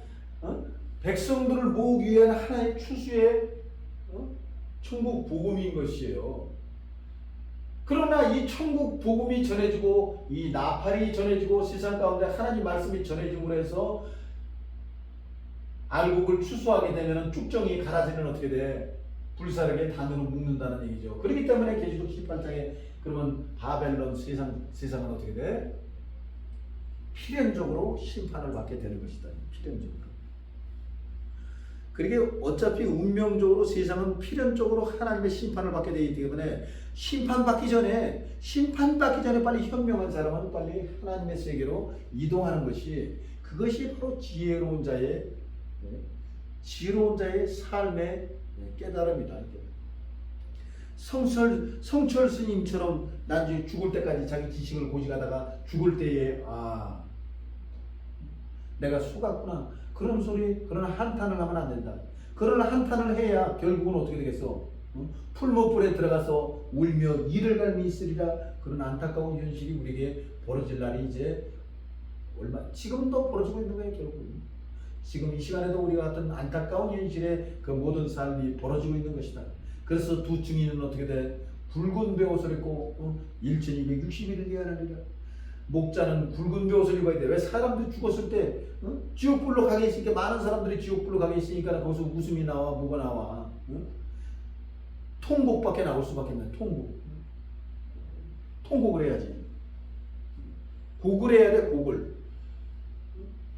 백성들을 모으기 위한 하나의 추수의 천국 복음인 것이에요. 그러나 이 천국 복음이 전해지고 이 나팔이 전해지고 세상 가운데 하나님 말씀이 전해짐으로 해서 알곡을 추수하게 되면 쭉정이 가라지는 어떻게 돼? 불사르게 단으로 묶는다는 얘기죠. 그렇기 때문에 계시록 18장에 그러면 바벨론 세상은 어떻게 돼? 필연적으로 심판을 받게 되는 것이다. 필연적으로. 그러게 어차피 운명적으로 세상은 필연적으로 하나님의 심판을 받게 되기 때문에 심판받기 전에 빨리 현명한 사람은 빨리 하나님의 세계로 이동하는 것이, 그것이 바로 지혜로운 자의 삶의 깨달음이다. 성철 스님처럼 나중에 죽을 때까지 자기 지식을 고집하다가 죽을 때에 내가 속았구나, 그런 소리, 그런 한탄을 하면 안 된다. 그런 한탄을 해야 결국은 어떻게 되겠어? 풀무불에 들어가서 울며 이를 갈미 있으리라. 그런 안타까운 현실이 우리에게 벌어질 날이 이제 지금도 벌어지고 있는 거예요. 결국은 지금 이 시간에도 우리가 같은 안타까운 현실에 그 모든 삶이 벌어지고 있는 것이다. 그래서 두 증인은 어떻게 돼? 붉은 베옷을 입고 1260일을 예언하리라. 목자는 굵은 베옷을 입어야 돼. 왜? 사람들이 죽었을 때 지옥불로 가게 있으니까, 많은 사람들이 지옥불로 가게 있으니까 거기서 웃음이 나와, 뭐가 나와? 통곡밖에 나올 수밖에 없네. 통곡을 해야지. 곡을 해야 돼. 곡을.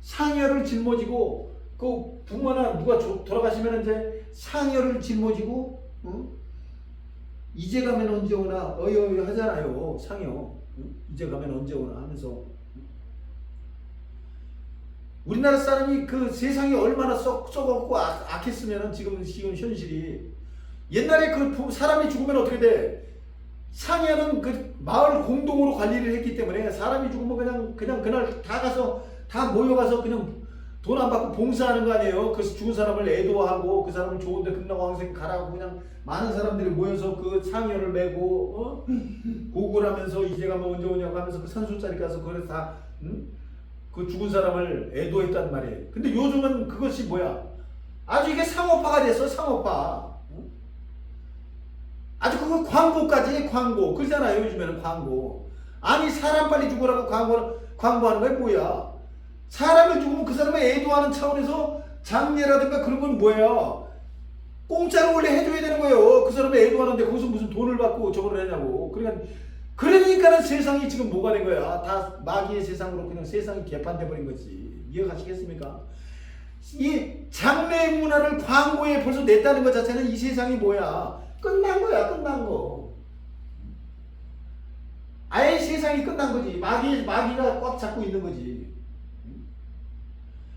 상여를 짊어지고, 그 부모나 누가 돌아가시면 이제 상여를 짊어지고, 이제 가면 언제 오나 어여여 하잖아요. 상여. 이제 가면 언제 오나 하면서. 우리나라 사람이 그 세상이 얼마나 썩었고 악했으면 지금 현실이, 옛날에 그 사람이 죽으면 어떻게 돼? 상여는 그 마을 공동으로 관리를 했기 때문에 사람이 죽으면 그냥 그날 다 가서 다 모여가서 그냥 돈 안 받고 봉사하는 거 아니에요. 그래서 죽은 사람을 애도하고 그 사람을 좋은데 극락왕생 가라고 그냥 많은 사람들이 모여서 그 상여를 메고 곡을 하면서 이제 가면 언제 오냐고 하면서 그 산소짜리 가서 그래서 다 그 죽은 사람을 애도했단 말이에요. 근데 요즘은 그것이 뭐야? 아주 이게 상업화가 됐어. 상업화. 아주 그거 광고까지 광고. 그러잖아요. 요즘에는 광고. 아니 사람 빨리 죽으라고 광고하는 게 뭐야? 사람을 죽으면 그 사람을 애도하는 차원에서 장례라든가 그런 건 뭐예요? 공짜로 원래 해줘야 되는 거예요. 그 사람을 애도하는데 거기서 무슨 돈을 받고 저걸 하냐고. 그러니까 그러니까는 세상이 지금 뭐가 된 거야? 다 마귀의 세상으로 그냥 세상이 개판돼 버린 거지. 이해가시겠습니까? 이 장래 문화를 광고에 벌써 냈다는 것 자체는 이 세상이 뭐야? 끝난 거야, 끝난 거. 아예 세상이 끝난 거지. 마귀가 꽉 잡고 있는 거지.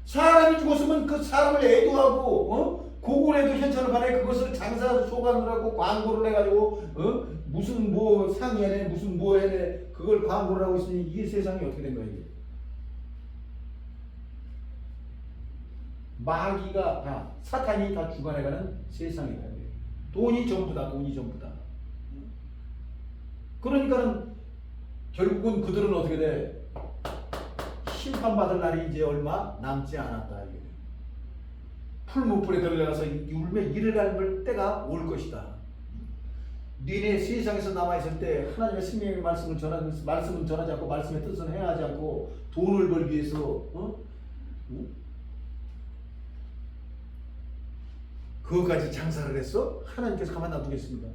사람이 죽었으면 그 사람을 애도하고, 고군에도 현찰을 받아 그것을 장사 소관을 하고 광고를 해가지고, 무슨 뭐 상이 해내, 무슨 뭐 해내, 그걸 광고를 하고 있으니 이게 세상이 어떻게 된 거야, 이게? 마귀가 다, 사탄이 다 주관해가는 세상이다. 돈이 전부다, 돈이 전부다. 그러니까는 결국은 그들은 어떻게 돼? 심판받을 날이 이제 얼마 남지 않았다. 이게. 풀무불에 들어가서 울며 이를 갈물 때가 올 것이다. 너네 세상에서 남아있을 때 하나님의 생명의 말씀을 전하지 않고 말씀의 뜻을 행하지 않고 돈을 벌기 위해서 그것까지 장사를 했어? 하나님께서 가만 놔두겠습니다.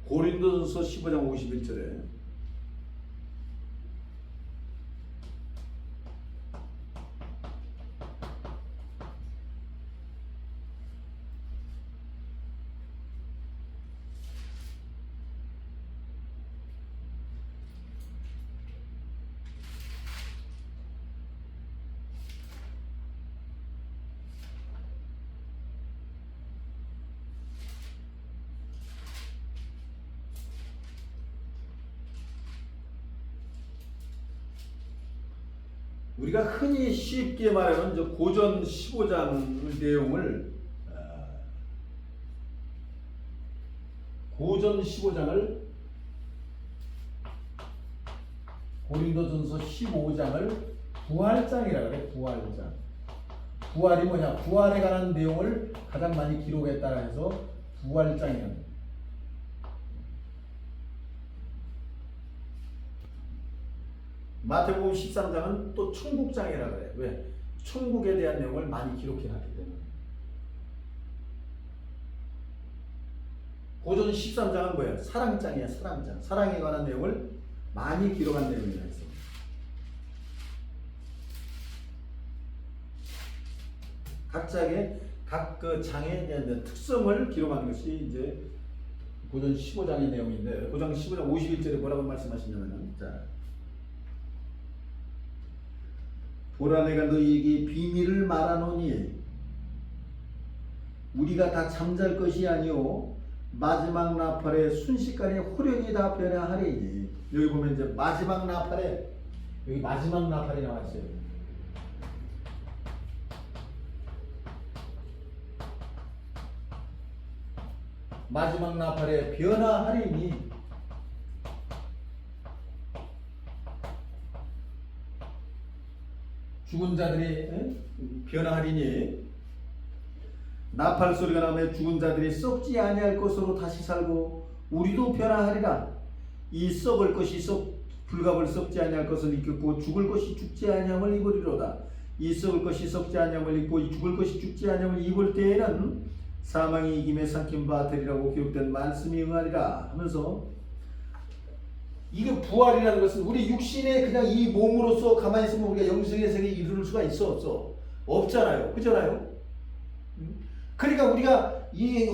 고린도전서 15장 51절에 우리가 흔히 쉽게 말하는 고전 15장 내용을 고전 15장을 고린도전서 15장을 부활장이라고 그래. 부활장. 부활이 뭐냐? 부활에 관한 내용을 가장 많이 기록했다 해서 부활장이라는. 마태복음 13장은 또 천국장이라고 그래. 왜? 천국에 대한 내용을 많이 기록해놨기 때문에. 고전 13장은 뭐야? 사랑장이야, 사랑장. 사랑에 관한 내용을 많이 기록한 내용이라 해서. 각 그 장의 특성을 기록하는 것이 이제 고전 15장의 내용인데, 고전 15장 51절에 뭐라고 말씀하시냐면은, 자. 보라 내가 너희에게 비밀을 말하노니 우리가 다 잠잘 것이 아니오 마지막 나팔에 순식간에 호련히 다 변화하리니. 여기 보면 이제 마지막 나팔에 여기 마지막 나팔이 나와 있어요. 마지막 나팔에 변화하리니 죽은 자들이 변화하리니 나팔 소리가 나면 죽은 자들이 썩지 아니할 것으로 다시 살고 우리도 변화하리라. 이 썩을 것이 불갑을 썩지 아니할 것을 입겠고 죽을 것이 죽지 아니함을 입으리로다. 이 썩을 것이 썩지 아니함을 입고 이 죽을 것이 죽지 아니함을 입을 때에는 사망이 이김에 삼킨 바 되리라고 기록된 말씀이 응하리라 하면서, 이게 부활이라는 것은 우리 육신의 그냥 이 몸으로서 가만히 있으면 우리가 영생의 세계에 이룰 수가 있어 없어? 없잖아요. 그잖아요. 그러니까 우리가 이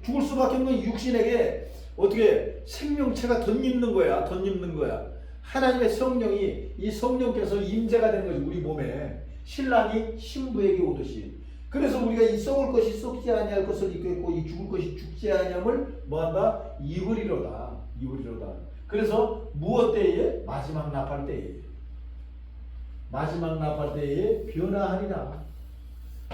죽을 수밖에 없는 육신에게 어떻게 생명체가 덧입는 거야. 덧입는 거야. 하나님의 성령이, 이 성령께서 임재가 되는 거지. 우리 몸에 신랑이 신부에게 오듯이. 그래서 우리가 이 썩을 것이 썩지 아니할 것을 입겠고 이 죽을 것이 죽지 아니함을 뭐한다? 입으리로다. 입으리로다. 그래서 무엇 때에? 마지막 나팔 때에. 마지막 나팔 때에 변화하리라.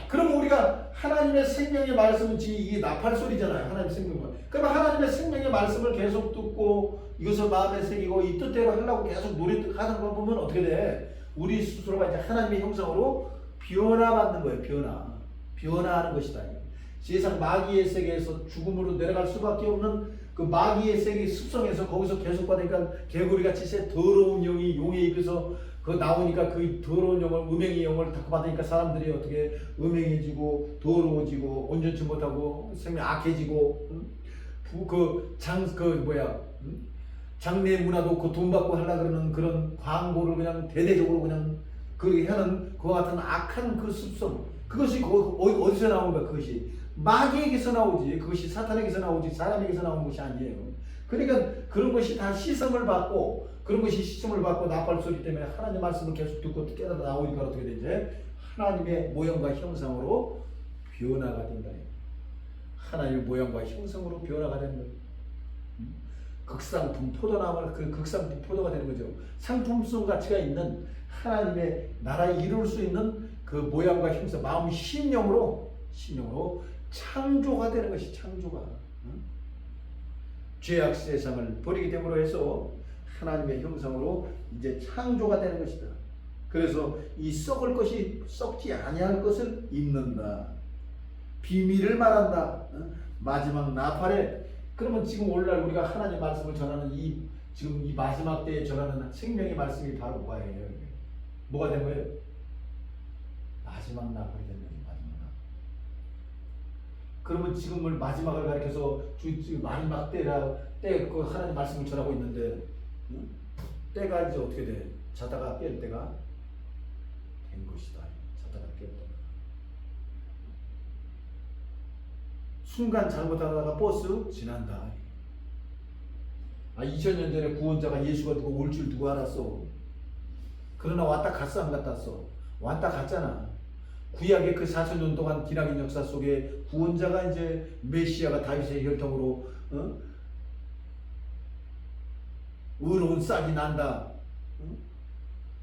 그럼 우리가 하나님의 생명의 말씀은 이게 나팔 소리잖아요. 하나님의 생명과. 그럼 하나님의 생명의 말씀을 계속 듣고 이것을 마음에 새기고 이 뜻대로 하려고 계속 노력하는 거 보면 어떻게 돼? 우리 스스로가 이제 하나님의 형상으로 변화받는 거예요. 변화하는 것이다. 세상 마귀의 세계에서 죽음으로 내려갈 수밖에 없는 그 마귀의 세계 습성에서 거기서 계속 받으니까 개구리같이 새 더러운 영이 용의 입에서 그 나오니까 그 더러운 영을 음행의 영을 다 받으니까 사람들이 어떻게 음행해지고 더러워지고 온전치 못하고 생명 악해지고 장래 문화도 그 돈 받고 하려 그러는 그런 광고를 그냥 대대적으로 그냥 그렇게 하는 그와 같은 악한 그 습성 그것이 어디서 나오는가 그것이 마귀에게서 나오지 그것이 사탄에게서 나오지 사람에게서 나오는 것이 아니에요. 그러니까 그런 것이 다 시험을 받고 그런 것이 시험을 받고 나팔 소리 때문에 하나님의 말씀을 계속 듣고 깨달아 나오니까 어떻게 되지? 하나님의 모형과 형상으로 변화가 된다. 하나님의 모형과 형상으로 변화가 되는 거예요. 극상품 포도나무 그 극상품 포도가 되는 거죠. 상품성 가치가 있는 하나님의 나라에 이룰 수 있는 그 모양과 형상, 마음 심령으로 창조가 되는 것이 창조가. 죄악 세상을 버리게 됨으로 해서 하나님의 형상으로 이제 창조가 되는 것이다. 그래서 이 썩을 것이 썩지 아니할 것을 입는다. 비밀을 말한다. 마지막 나팔에 그러면 지금 오늘날 우리가 하나님 말씀을 전하는 지금 이 마지막 때에 전하는 생명의 말씀이 바로 뭐예요? 뭐가 된 거예요? 마지막 나팔이 된 거예요. 마지막 나팔. 그러면 지금을 마지막을 가리켜서 마지막 때 그 하나님 말씀을 전하고 있는데 때가 이제 어떻게 돼? 자다가 깰 때가 된 것이다. 자다가 깼다. 순간 잘못하다가 버스 지난다. 2000년 전에 구원자가 예수가 누구 올 줄 누가 알았어? 그러나 왔다 갔어 안 갔다 왔어? 왔다 갔잖아. 구약의 그 4000년 동안 기나긴 역사 속에 구원자가 이제 메시아가 다윗의 혈통으로 의로운 싹이 난다.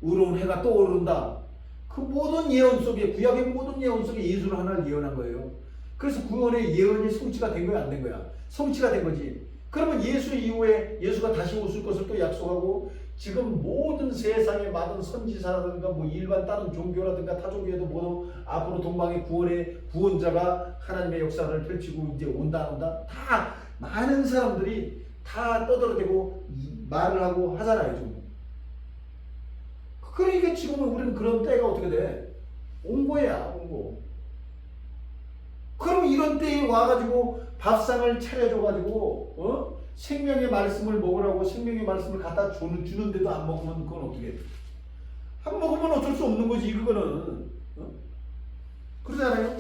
의로운 해가 떠오른다. 그 모든 예언 속에 구약의 모든 예언 속에 예수를 하나를 예언한 거예요. 그래서 구원의 예언이 성취가 된 거야 안 된 거야? 성취가 된 거지. 그러면 예수 이후에 예수가 다시 오실 것을 또 약속하고 지금 모든 세상의 많은 선지자라든가 뭐 일반 다른 종교라든가 타종교에도 모두 앞으로 동방의 구원의 구원자가 하나님의 역사를 펼치고 이제 온다 다 많은 사람들이 다 떠들어대고 말을 하고 하잖아요 지금. 그러니까 지금은 우리는 그런 때가 어떻게 돼? 온 거야 온 거. 그럼 이런 때에 와가지고 밥상을 차려줘가지고 생명의 말씀을 먹으라고 생명의 말씀을 갖다 주는데도 안 먹으면 그건 어떻게 돼? 안 먹으면 어쩔 수 없는 거지 그거는. 그러잖아요.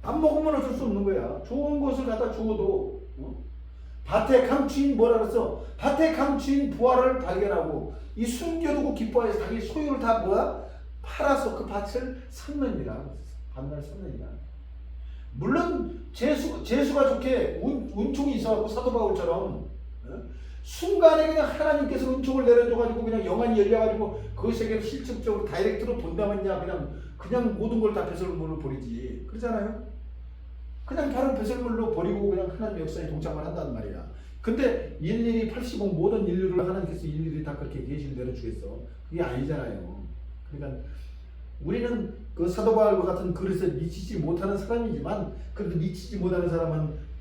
안 먹으면 어쩔 수 없는 거야. 좋은 것을 갖다 주어도 밭의 강추인 뭐라 그랬어? 밭의 강추인 부활을 발견하고 이 숨겨두고 기뻐해서 자기 소유를 다 뭐야? 팔아서 그 밭을 샀느니라. 밭날 샀느니라. 물론 재수가 좋게 은총이 있어갖고 사도 바울처럼 순간에 그냥 하나님께서 은총을 내려줘가지고 그냥 영안이 열려가지고 그 세계를 실질적으로 다이렉트로 본다면야 그냥 모든 걸 다 배설물로 버리지. 그러잖아요. 그냥 바로 배설물로 버리고 그냥 하나님의 역사에 동참을 한단 말이야. 근데 일일이 80억 모든 인류를 하나님께서 일일이 다 그렇게 계시를 내려주겠어? 그게 아니잖아요. 그러니까 우리는 그 사도 바울과 같은 그릇에 미치지 못하는 사람이지만 그래도 미치지 못하는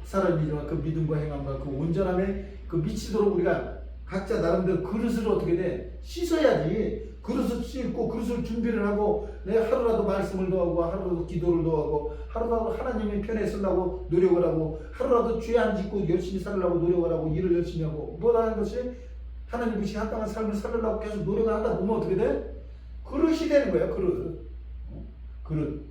사람이지만 그 믿음과 행함과 그 온전함에 그 미치도록 우리가 각자 나름대로 그릇을 어떻게 돼? 씻어야지. 그릇을 씻고 그릇을 준비를 하고 내가 하루라도 말씀을 더하고 하루라도 기도를 더하고 하루라도 하나님의 편에 쓰려고 노력을 하고 하루라도 죄 안 짓고 열심히 살려고 노력을 하고 일을 열심히 하고 뭐라는 것이 하나님 것이 합당한 삶을 살려고 계속 노력을 하다 보면 어떻게 돼? 그릇이 되는 거야. 그릇.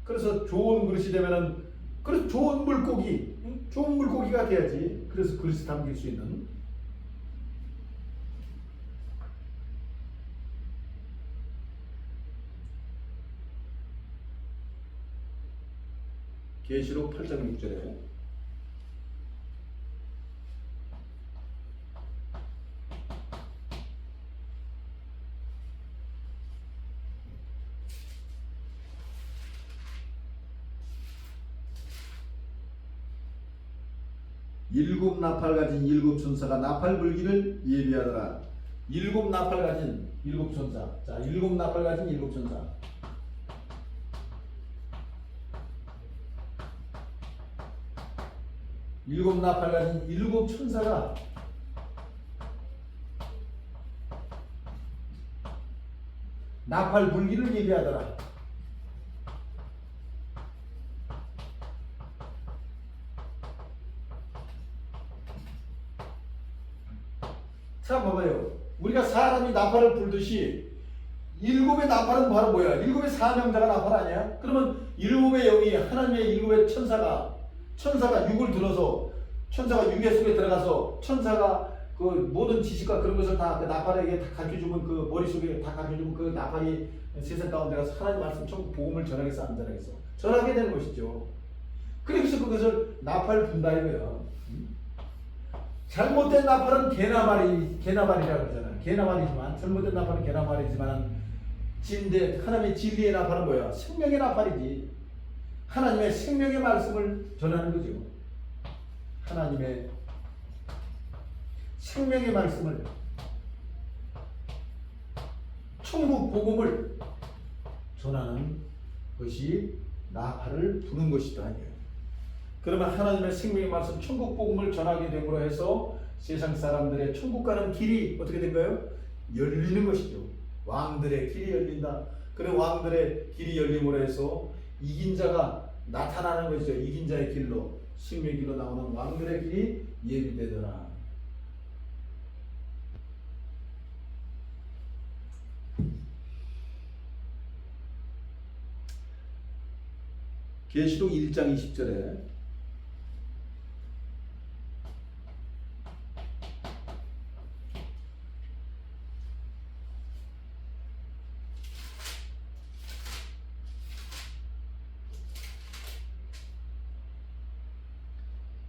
그래서 좋은 그릇이 되면은 그래서 좋은 물고기가 돼야지. 그래서 그릇이 담길 수 있는. 계시록 8장 6절에 일곱 나팔 가진 일곱 천사가 나팔 불기를 예비하더라. 일곱 나팔 가진 일곱 천사. 자, 일곱 나팔 가진 일곱 천사. 일곱 나팔 가진 일곱 천사가 나팔 불기를 예비하더라. 자, 봐봐요. 우리가 사람이 나팔을 불듯이 일곱의 나팔은 바로 뭐야? 일곱의 사명자가 나팔 아니야? 그러면 일곱의 영이 하나님의 일곱의 천사가 육을 들어서 천사가 육의 속에 들어가서 천사가 그 모든 지식과 그런 것을 다 그 나팔에게 다 가르쳐주면 그 머릿속에 다 가르쳐주면 그 나팔이 세상 가운데 가서 하나님 말씀 천국 복음을 전하겠어 안 전하겠어? 전하게 되는 것이죠. 그래서 그것을 나팔 분다 이거야. 잘못된 나팔은 개나발이라고 그러잖아. 개나발이지만 잘못된 나팔은 개나발이지만 진대 하나님의 진리의 나팔은 뭐야? 생명의 나팔이지. 하나님의 생명의 말씀을 전하는 거죠. 하나님의 생명의 말씀을 천국 복음을 전하는 것이 나팔을 부는 것이다. 그러면 하나님의 생명의 말씀 천국 복음을 전하게 됨으로 해서 세상 사람들의 천국 가는 길이 어떻게 된가요? 열리는 것이죠. 왕들의 길이 열린다. 그래 왕들의 길이 열림으로 해서 이긴 자가 나타나는 것이죠. 이긴 자의 길로 생명의 길로 나오는 왕들의 길이 예비되더라. 계시록 1장 20절에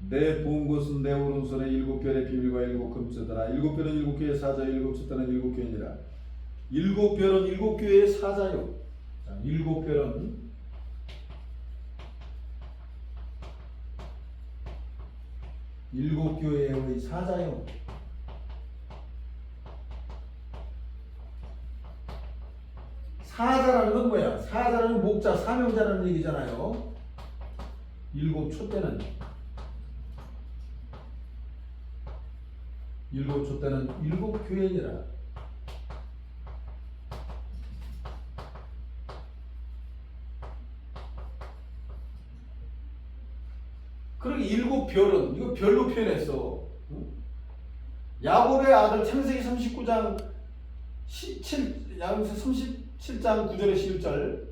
내 본 것은 내 오른손에 일곱 별의 비밀과 일곱 금수더라. 일곱 별은 일곱 교회의 사자, 일곱 숫자는 일곱 교회니라. 일곱 별은 일곱 교회의 사자요. 자, 일곱 별은 일곱 교회의 사자요. 사자라는 건 뭐야? 사자라는 목자, 사명자라는 얘기잖아요. 일곱 촛대는 일곱 교회니라. 그리고 일곱 별은 이거 별로 표현했어. 야곱의 아들 창세기 39장 37장 9절에 11절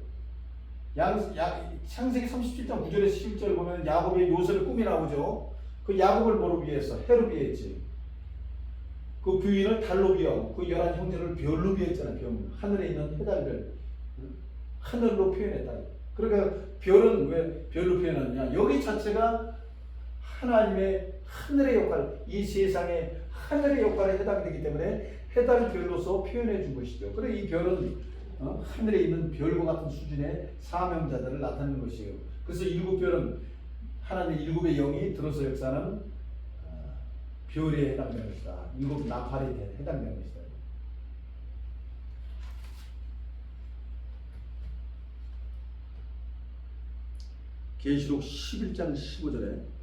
창세기 37장 9절에 11절 보면 야곱의 요셉의 꿈이 나오죠. 그 야곱을 뭐로 비했어? 해로 비했지. 그 부인을 달로 비하고 그 11 형제를 별로 비했잖아. 하늘에 있는 해달별 하늘로 표현했다. 그러니까 별은 왜 별로 표현하느냐? 여기 자체가 하나님의 하늘의 역할, 이 세상의 하늘의 역할에 해당되기 때문에 해달 별로서 표현해 준 것이죠. 그래 이 별은 하늘에 있는 별과 같은 수준의 사명자들을 나타내는 것이에요. 그래서 일곱 별은 하나님의 일곱의 영이 들어서 역사하는 별에 해당되는 것이다. 일곱 나팔에 해당되는 것이다. 계시록 11장 15절에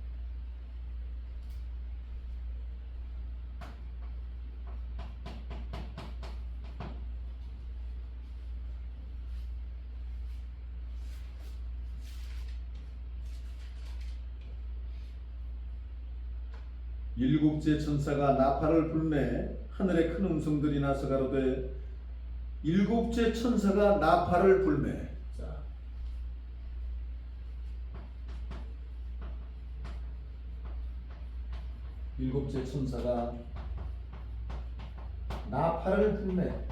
일곱째 천사가 나팔을 불매 하늘에 큰 음성들이 나서 가로되 일곱째 천사가 나팔을 불매. 자, 일곱째 천사가 나팔을 불매.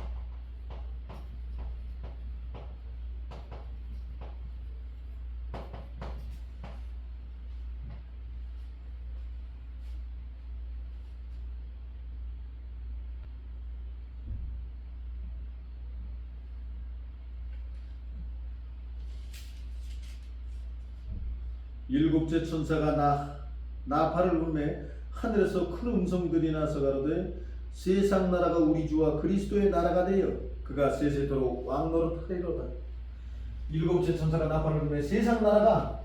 일곱째 천사가 나팔을 불매 하늘에서 큰 음성들이 나서 가로되 세상 나라가 우리 주와 그리스도의 나라가 되어 그가 세세토록 왕노릇하리로다. 일곱째 천사가 나팔을 불매 세상 나라가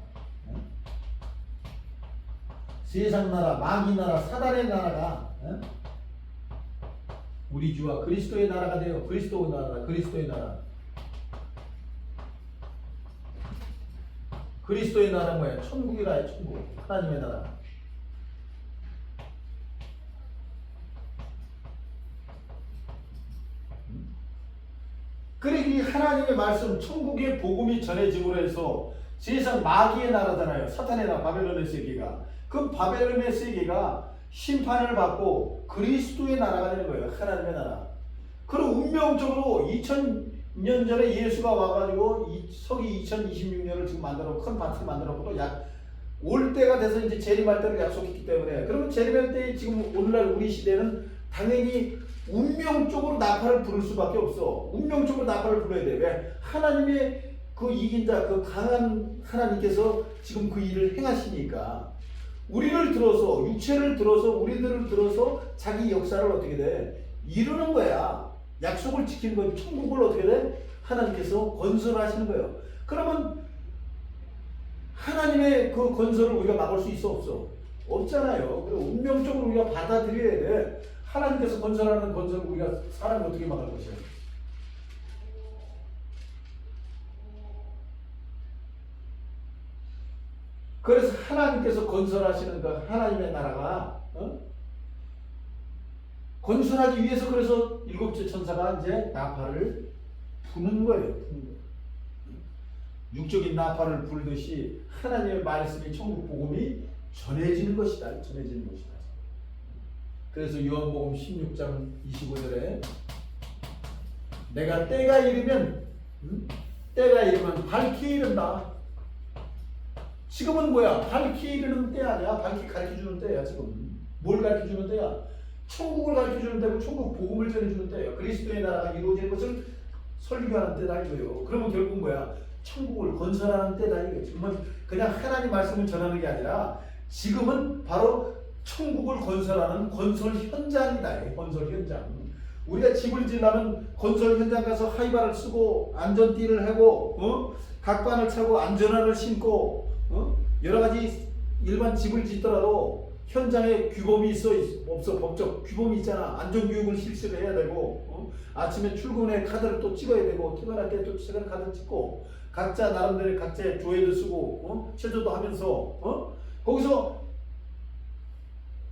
세상 나라, 마귀 나라, 사단의 나라가 우리 주와 그리스도의 나라가 돼요. 그리스도의 나라, 그리스도의 나라. 그리스도의 나라 뭐야? 천국이라, 천국. 하나님의 나라. 그래, 이 하나님의 말씀, 천국의 복음이 전해짐으로 해서 세상 마귀의 나라잖아요. 사탄의 나라, 바벨론의 세계가. 그 바벨론의 세계가 심판을 받고 그리스도의 나라가 되는 거예요. 하나님의 나라. 그리고 운명적으로 2000년 전에 예수가 와가지고 서기 2026년을 지금 만들어, 큰 파티를 만들었고, 올 때가 돼서 이제 재림할 때를 약속했기 때문에, 그러면 재림할 때 지금 오늘날 우리 시대는 당연히 운명적으로 나팔을 부를 수밖에 없어. 운명적으로 나팔을 불러야 돼. 왜? 하나님의 그 이긴 자, 그 강한 하나님께서 지금 그 일을 행하시니까 우리를 들어서, 육체를 들어서, 우리들을 들어서 자기 역사를 어떻게 돼? 이루는 거야. 약속을 지키는 거야. 천국을 어떻게 돼? 하나님께서 건설하시는 거예요. 그러면 하나님의 그 건설을 우리가 막을 수 있어, 없어? 없잖아요. 그리고 운명적으로 우리가 받아들여야 돼. 하나님께서 건설하는 건설을 우리가 사람이 어떻게 막을 것이야? 그래서 하나님께서 건설하시는 그 하나님의 나라가 건설하기 위해서 그래서 일곱째 천사가 이제 나팔을 부는 거예요. 육적인 나팔을 불듯이 하나님의 말씀이 천국 복음이 전해지는 것이다. 전해지는 것이다. 그래서 요한복음 16장 25절에 내가 때가 이르면 밝히 이른다. 지금은 뭐야? 밝히 이르는 때 아니야. 밝히 가르쳐주는 때야. 지금 뭘 가르쳐주는 때야? 천국을 가르쳐주는 때고 천국 복음을 전해주는 때야. 그리스도의 나라가 이루어지는 것을 설교하는 때다 이거예요. 그러면 결국 뭐야? 천국을 건설하는 때다 이거예요. 지금은 그냥 하나님 말씀을 전하는 게 아니라 지금은 바로 천국을 건설하는 건설 현장이다. 건설 현장. 우리가 집을 지으려면 건설 현장 가서 하이바를 쓰고 안전띠를 하고 각반을 차고 안전화를 신고 여러 가지 일반 집을 짓더라도 현장에 규범이 있어 없어? 법적 규범이 있잖아. 안전교육을 실시를 해야 되고 아침에 출근에 카드를 또 찍어야 되고 퇴근할 때 또 퇴근 카드 찍고 각자 나름대로 각자의 조회도 쓰고 체조도 하면서 거기서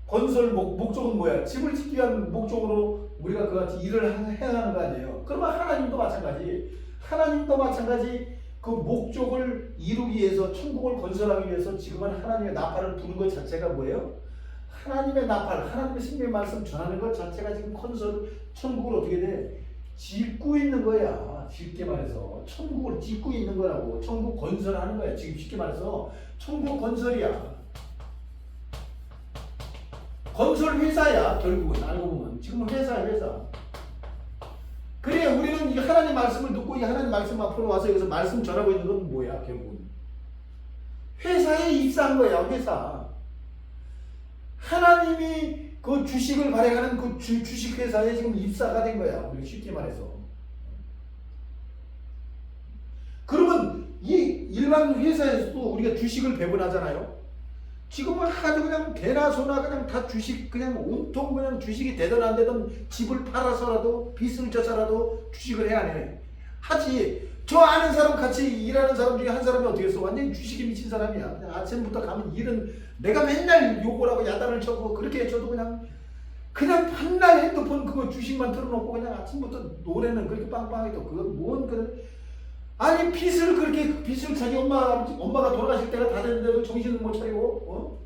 건설 목적은 뭐야? 집을 짓기 위한 목적으로 우리가 그같이 일을 행하는 거 아니에요. 그러면 하나님도 마찬가지. 하나님도 마찬가지 그 목적을 이루기 위해서 천국을 건설하기 위해서 지금은 하나님의 나팔을 부는 것 자체가 뭐예요? 하나님의 나팔, 하나님의 생명의 말씀 전하는 것 자체가 지금 천국을 어떻게 돼? 짓고 있는 거야. 쉽게 말해서 천국을 짓고 있는 거라고. 천국 건설하는 거야. 지금 쉽게 말해서 천국 건설이야. 건설 회사야. 결국은 알고 보면 지금은 회사야. 회사. 그래 우리는 이 하나님 말씀을 듣고 이 하나님 말씀 앞으로 와서 여기서 말씀 전하고 있는 건 뭐야? 결국은 회사에 입사한 거야. 회사. 하나님이 그 주식을 발행하는 그 주식 회사에 지금 입사가 된 거야. 우리가 쉽게 말해서. 그러면 이 일반 회사에서도 우리가 주식을 배분하잖아요. 지금은 아주 그냥 개나 소나 그냥 다 주식, 그냥 온통 그냥 주식이 되든 안 되든 집을 팔아서라도 빚을 져서라도 주식을 해야 해. 하지. 저 아는 사람 같이 일하는 사람 중에 한 사람이 어떻게 했어? 완전히 주식에 미친 사람이야. 그냥 아침부터 가면 일은 내가 맨날 욕을 하고 야단을 쳐고 그렇게 해줘도 그냥 맨날 핸드폰 그거 주식만 틀어놓고 그냥 아침부터 노래는 그렇게 빵빵해도 그건 뭔 그런. 아니 빚을 그렇게 빚을 자기 엄마가 돌아가실 때가 다 됐는데도 정신을 못 차리고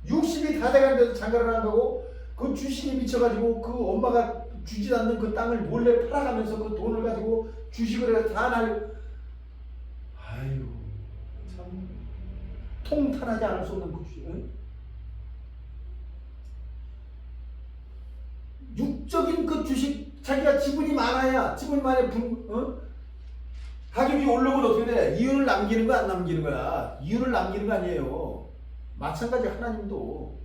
60이 다 돼가는데도 장가를 안 가고 그 주식에 미쳐가지고 그 엄마가 주지 않는 그 땅을 몰래 팔아가면서 그 돈을 가지고 주식을 해서 다 날. 아유 참 통탄하지 않을 수 없는 그 주식. 육적인 그 주식 자기가 지분이 많아야 지분이 많아야 가격이 오르면 어떻게 돼? 이윤을 남기는 거야, 안 남기는 거야? 이윤을 남기는 거 아니에요. 마찬가지 하나님도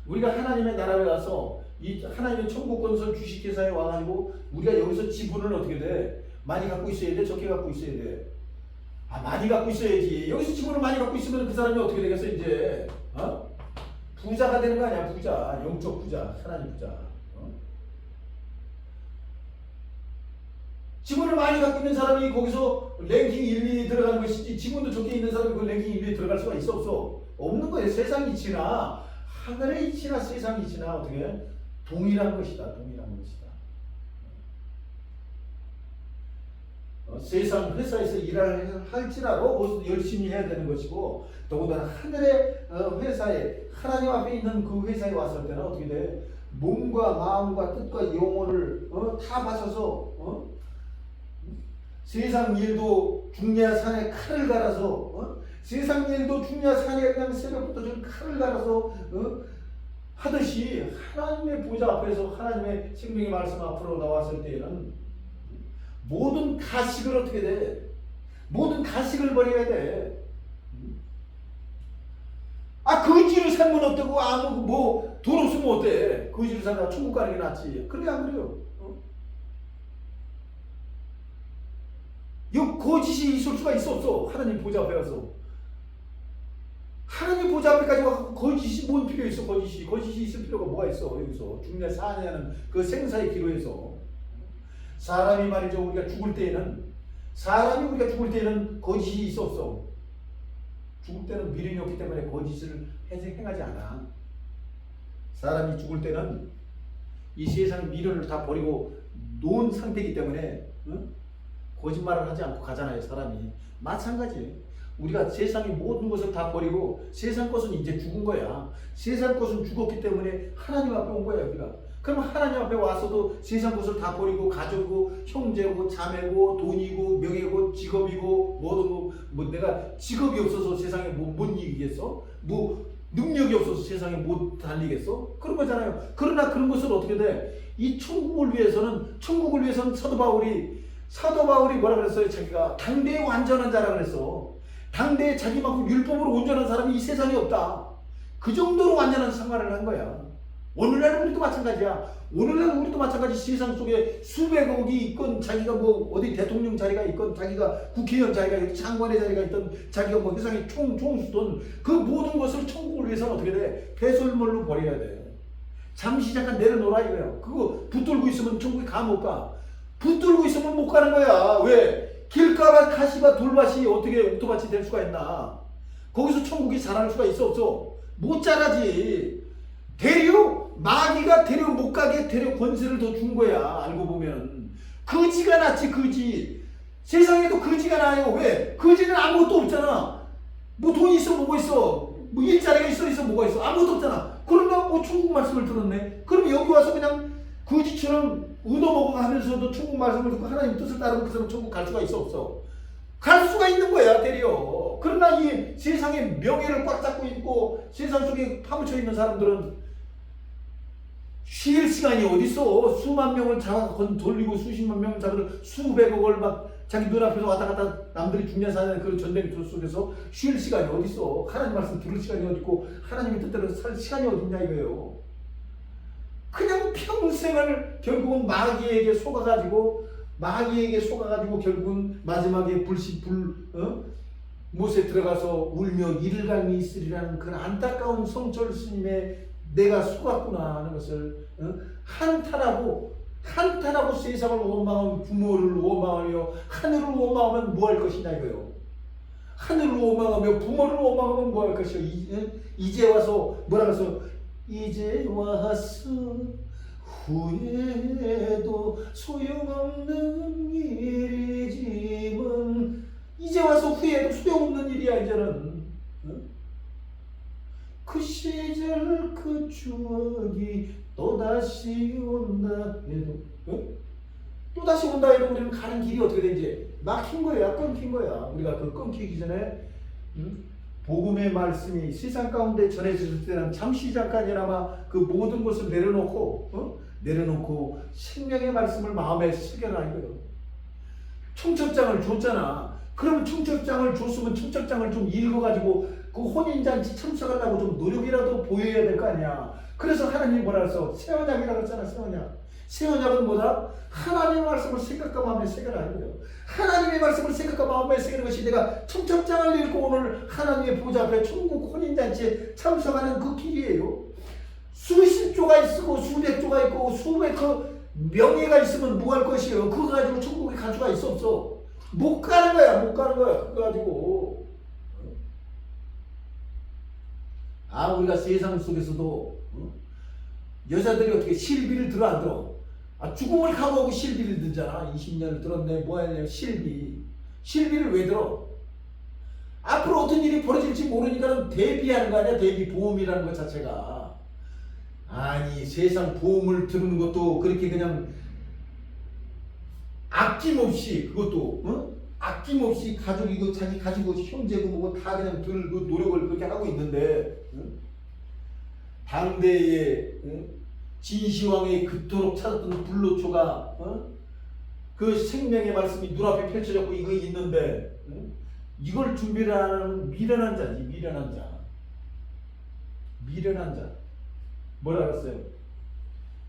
우리가 하나님의 나라에 와서 이 하나님의 천국 건설 주식회사에 와가지고 우리가 여기서 지분을 어떻게 돼? 많이 갖고 있어야 돼? 적게 갖고 있어야 돼? 많이 갖고 있어야지. 여기서 지분을 많이 갖고 있으면 그 사람이 어떻게 되겠어 이제? 부자가 되는 거 아니야. 부자, 영적 부자, 하나님 부자. 지분을 많이 갖고 있는 사람이 거기서 랭킹 1, 2에 들어가는 것이지, 지분도 적게 있는 사람이 그 랭킹 1, 2에 들어갈 수가 있어 없어? 없는 거예요. 세상이 지나 하늘의 이치나 세상이 이치나 어떻게 동일한 것이다. 동일한 것이다. 세상 회사에서 일을 할지라도 열심히 해야 되는 것이고, 더군다나 하늘의 회사에, 하나님 앞에 있는 그 회사에 왔을 때는 어떻게 돼? 몸과 마음과 뜻과 영혼을 다 바쳐서 세상 일도 중야 산에 칼을 갈아서 세상 일도 중야 산에 그냥 새벽부터 좀 칼을 갈아서 하듯이 하나님의 보좌 앞에서 하나님의 생명의 말씀 앞으로 나왔을 때에는 모든 가식을 어떻게 돼? 모든 가식을 버려야 돼. 거지를 살면 어때고, 돈 없으면 어때? 거지를 살다가 천국 가는 게 낫지. 그래, 안 그래요? 이 거짓이 있을 수가 있어 없어? 하나님 보좌 앞에 가서. 하나님 보좌 앞에까지 와서 거짓이 뭔 필요 있어? 거짓이 있을 필요가 뭐가 있어? 여기서 중내 사냐는 그 생사의 기로에서 사람이 말이죠, 우리가 죽을 때에는 거짓이 있어 없어? 죽을 때는 미련이 없기 때문에 거짓을 행하지 않아. 사람이 죽을 때는 이 세상 미련을 다 버리고 놓은 상태이기 때문에 거짓말을 하지 않고 가잖아요. 사람이 마찬가지예요. 우리가 세상의 모든 것을 다 버리고, 세상 것은 이제 죽은 거야. 세상 것은 죽었기 때문에 하나님 앞에 온 거야. 우리가 그럼 하나님 앞에 와서도 세상 것을 다 버리고, 가족이고 형제고 자매고 돈이고 명예고 직업이고 뭐든 내가 직업이 없어서 세상에 못 이기겠어? 능력이 없어서 세상에 못 달리겠어? 그런 거잖아요. 그러나 그런 것을 어떻게 돼? 이 천국을 위해서는 사도 바울이 뭐라 그랬어요? 자기가 당대의 완전한 자라 그랬어. 당대에 자기만큼 율법으로 온전한 사람이 이 세상에 없다. 그 정도로 완전한 생활을 한 거야. 오늘날 우리도 마찬가지야. 오늘날 우리도 마찬가지. 세상 속에 수백억이 있건, 자기가 어디 대통령 자리가 있건, 자기가 국회의원 자리가 있건, 장관의 자리가 있던, 자기가 세상에 총수든 그 모든 것을 천국을 위해서는 어떻게 돼? 배설물로 버려야 돼. 잠시 잠깐 내려놓으라 이거야. 그거 붙들고 있으면 천국에 가 못 가. 붙들고 있으면 못 가는 거야. 왜? 길가가 가시가 돌밭이 어떻게 옥토밭이 될 수가 있나? 거기서 천국이 자랄 수가 있어 없어? 못 자라지. 마귀가 데려 못 가게 권세를 더 준 거야. 알고 보면 거지가 낫지. 거지. 세상에도 거지가 나요. 왜? 거지는 아무것도 없잖아. 돈이 있어 뭐가 있어? 일자리가 있어 뭐가 있어? 아무것도 없잖아. 그러면 천국 말씀을 들었네. 그럼 여기 와서 그냥 거지처럼 얻어먹어 하면서도 천국 말씀을 듣고 하나님 뜻을 따르고 그 사람 천국 갈 수가 있어 없어? 갈 수가 있는 거야. 되려. 그러나 이 세상에 명예를 꽉 잡고 있고 세상 속에 파묻혀 있는 사람들은 쉴 시간이 어딨어? 수만 명을 돌리고 수십만 명을 잡으려 수백억을 막 자기 눈앞에서 왔다 갔다 남들이 죽냐 사냐 그런 전쟁 속에서 쉴 시간이 어딨어? 하나님 말씀 들을 시간이 어딨고 하나님의 뜻대로 살 시간이 어딨냐 이거예요. 그냥 평생을 결국은 마귀에게 속아가지고 결국은 마지막에 못에 들어가서 울며 이를 갈미 있으리라는 그런 안타까운 성철 스님의 내가 속았구나 하는 것을 한탄하고 세상을 원망하며 부모를 원망하며 하늘을 원망하면 뭐 할 것이냐 이거요. 하늘을 원망하며 부모를 원망하면 뭐 할 것이요. 이제 와서 뭐라 그래서 이제 와서 후회도 소용없는 일이지만, 이제 와서 후회도 소용없는 일이야. 이제는 그 시절 그 추억이 또다시 온다 해도 또다시 온다 해도 우리는 가는 길이 어떻게 되는지 막힌 거야. 끊긴 거야. 우리가 그 끊기기 전에 복음의 말씀이 세상 가운데 전해질 때는 잠시 잠깐이나마 그 모든 것을 내려놓고 생명의 말씀을 마음에 새겨라 이거예요. 청첩장을 줬잖아. 그럼 청첩장을 줬으면 청첩장을 좀 읽어가지고 그 혼인잔치 참석하려고 좀 노력이라도 보여야 될 거 아니야. 그래서 하나님이 뭐라 했어? 새 언약이라고 했잖아. 새 언약. 새 언약은 뭐다? 하나님의 말씀을 생각과 마음에 새겨라는 거예요. 하나님의 말씀을 생각과 마음에 새기는 것이 내가 청첩장을 읽고 오늘 하나님의 보좌 앞에 천국 혼인잔치에 참석하는 그 길이에요. 수십 조가 있고 수백 조가 있고 수백 그 명예가 있으면 뭐 할 것이에요? 그거 가지고 천국에 갈 수가 있어 없어? 못 가는 거야. 못 가는 거야. 그거 가지고. 우리가 세상 속에서도 여자들이 어떻게 실비를 들어 안 들어? 죽음을 각오하고 실비를 들잖아. 20년을 들었네. 뭐 하냐? 실비를 왜 들어? 앞으로 어떤 일이 벌어질지 모르니까 대비하는 거 아니야? 대비 보험이라는 것 자체가. 아니 세상 보험을 드는 것도 그렇게 그냥 아낌없이 그것도 아낌없이 가족이고 자기 가지고 형제고 뭐고 다 그냥 들고 노력을 그렇게 하고 있는데 당대에 진시황이 그토록 찾았던 불로초가 그 생명의 말씀이 눈앞에 펼쳐졌고 이거 있는데 이걸 준비를 하는 미련한 자지. 미련한 자. 미련한 자. 뭐라 그랬어요?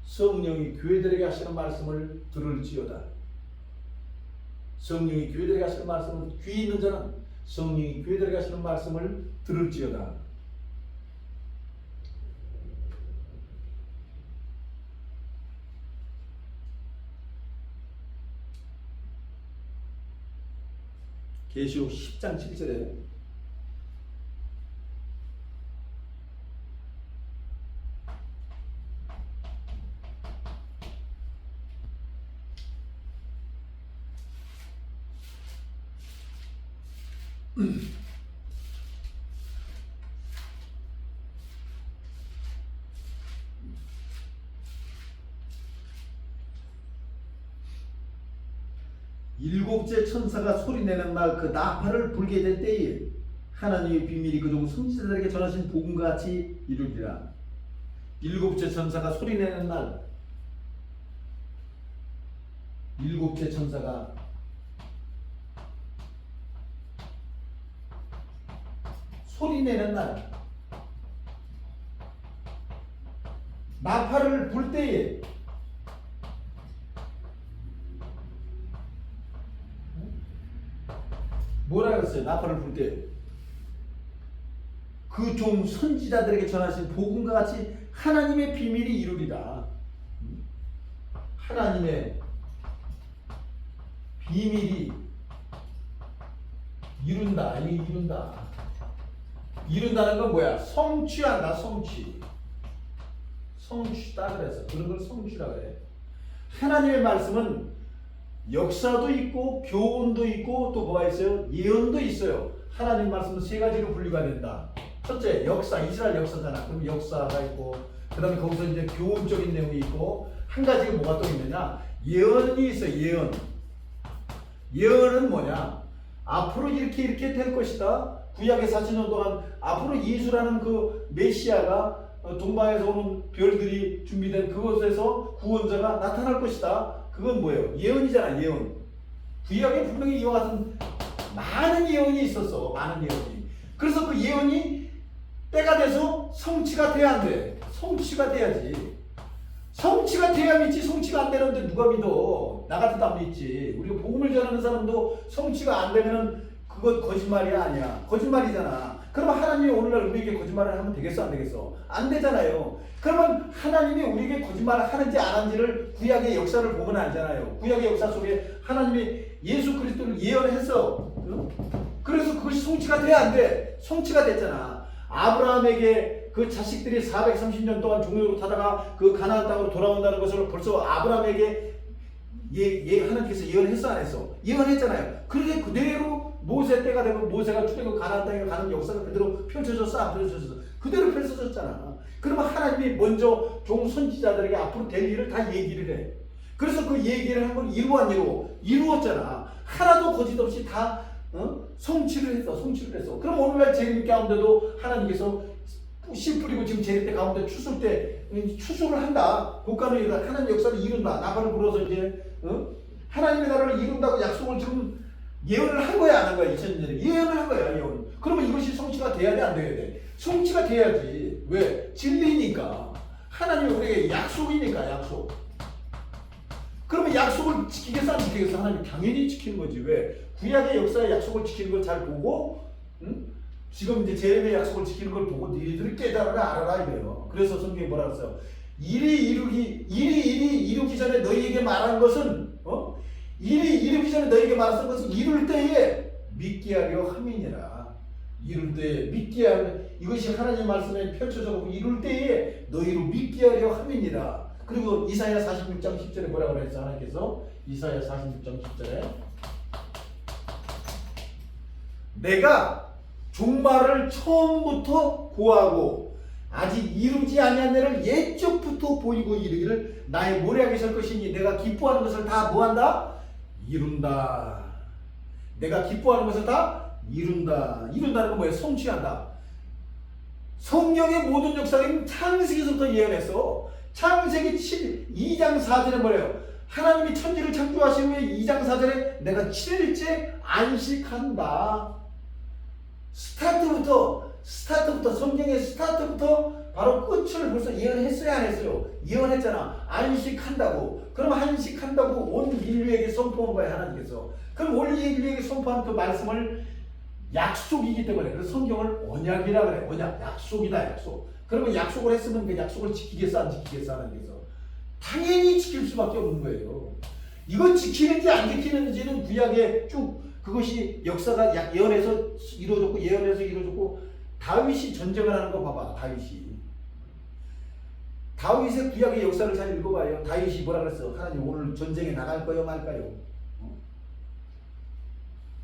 성령이 교회들에게 하시는 말씀을 들을지어다. 성령이 교회들에게 하시는 말씀을 귀 있는 자는 성령이 교회들에게 하시는 말씀을 들을지어다. 계시록 10장 7절에 일곱째 천사가 소리내는 날 그 나팔을 불게 될 때에 하나님의 비밀이 그중 선지자들에게 전하신 복음과 같이 이루리라. 일곱째 천사가 소리내는 날, 일곱째 천사가 소리내는 날, 나팔을 불 때에 뭐라 그랬어요? 나팔을 불 때 그 종 선지자들에게 전하신 복음과 같이 하나님의 비밀이 이루리라. 하나님의 비밀이 이룬다. 이룬다. 이룬다는 건 뭐야? 성취한다. 성취다 그래서 그런 걸 성취라 그래. 하나님의 말씀은 역사도 있고 교훈도 있고 또 뭐가 있어요? 예언도 있어요. 하나님 말씀은 세 가지로 분류가 된다. 첫째, 역사, 이스라엘 역사잖아. 그럼 역사가 있고 그 다음에 거기서 이제 교훈적인 내용이 있고 한 가지가 뭐가 또 있느냐? 예언이 있어요. 예언은 뭐냐? 앞으로 이렇게 될 것이다. 구약의 4,000년 동안 앞으로 예수라는 그 메시아가 동방에서 오는 별들이 준비된 그곳에서 구원자가 나타날 것이다. 그건 뭐예요? 예언이잖아. 예언. 구약에 분명히 이와 같은 많은 예언이 있었어. 많은 예언이. 그래서 그 예언이 때가 돼서 성취가 돼야 안 돼. 성취가 돼야지. 성취가 돼야 믿지. 성취가 안 되는데 누가 믿어? 나 같아도 안 믿지. 우리가 복음을 전하는 사람도 성취가 안 되면은 그건 거짓말이 아니야. 거짓말이잖아. 그러면 하나님이 오늘날 우리에게 거짓말을 하면 되겠어? 안 되겠어? 안 되잖아요. 그러면 하나님이 우리에게 거짓말을 하는지 안 하는지를 구약의 역사를 보면 알잖아요. 구약의 역사 속에 하나님이 예수 그리스도를 예언했어. 그래서 그것이 성취가 돼야 안 돼. 성취가 됐잖아. 아브라함에게 그 자식들이 430년 동안 종로로 타다가 그 가나안 땅으로 돌아온다는 것을 벌써 아브라함에게 하나님께서 예언했어 안 했어? 예언했잖아요. 그렇게 그대로 모세 때가 되고 모세가 출애굽 가나안 땅에 가는 역사가 그대로 펼쳐졌어 안 펼쳐졌어? 그대로 펼쳐졌잖아. 그러면 하나님이 먼저 종 선지자들에게 앞으로 될 일을 다 얘기를 해. 그래서 그 얘기를 한 번 이루어 안 이루었잖아. 하나도 거짓 없이 다 성취를 했어. 그럼 오늘날 재림 가운데도 하나님께서 씨 뿌리고 지금 재림 때 가운데 추수를 때 추수를 한다. 국가는 이루다. 하나님 역사를 이룬다. 나팔을 불어서 이제 하나님의 나라를 이룬다고 약속을 지금 예언을 한 거야 안 한 거야? 2000년 전에 예언을 한 거야. 예언. 그러면 이것이 성취가 돼야 돼 안 돼야 돼? 성취가 돼야지. 왜? 진리니까. 하나님이 우리에게 약속이니까. 약속. 그러면 약속을 지키겠어 안 지키겠어? 하나님 당연히 지키는 거지. 왜? 구약의 역사의 약속을 지키는 걸 잘 보고, 응? 지금 이제 제레미야 약속을 지키는 걸 보고 너희들이 깨달아라 알아라 이래요. 그래서 성경이 뭐라 그랬어요? 일이 이루기 전에 너희에게 말한 것은 일이 이루기 전에 너희에게 말한 것은 이룰 때에 믿게 하려 함이니라. 이룰 때에 믿게 하려, 이것이 하나님의 말씀에 펼쳐져 보고 이룰 때에 너희로 믿게 하려 함이니라. 그리고 이사야 46장 10절에 뭐라고 그랬어? 하나님께서 이사야 46장 10절에 내가 종말을 처음부터 고하고 아직 이루지 아니한 일을 옛적부터 보이고 이르기를 나의 모략이 설 것이니 내가 기뻐하는 것을 다 뭐한다? 이룬다. 내가 기뻐하는 것을 다 이룬다. 이룬다는 건 뭐예요? 성취한다. 성경의 모든 역사는 창세기서부터 예언했어. 창세기 2장 4절에 뭐래요? 하나님이 천지를 창조하신 후에 2장 4절에 내가 7일째 안식한다. 스타트부터 성경의 스타트부터 바로 끝을 벌써 예언했어요 안 했어요? 예언했잖아. 안식한다고. 그럼 안식한다고 온 인류에게 선포한 거야 하나님께서. 그럼 온 인류에게 선포한 그 말씀을 약속이기 때문에 그래서 성경을 언약이라 그래. 언약, 약속이다 약속. 그러면 약속을 했으면 그 약속을 지키겠어 안 지키겠어 하나님께서? 당연히 지킬 수밖에 없는 거예요. 이거 지키는지 안 지키는지는 구약에 쭉 그것이 역사가 예언해서 이루어졌고 다윗이 전쟁을 하는 거 봐봐. 다윗의 구약의 역사를 잘 읽어봐요. 다윗이 뭐라 그랬어? 하나님 오늘 전쟁에 나갈 거요 말까요?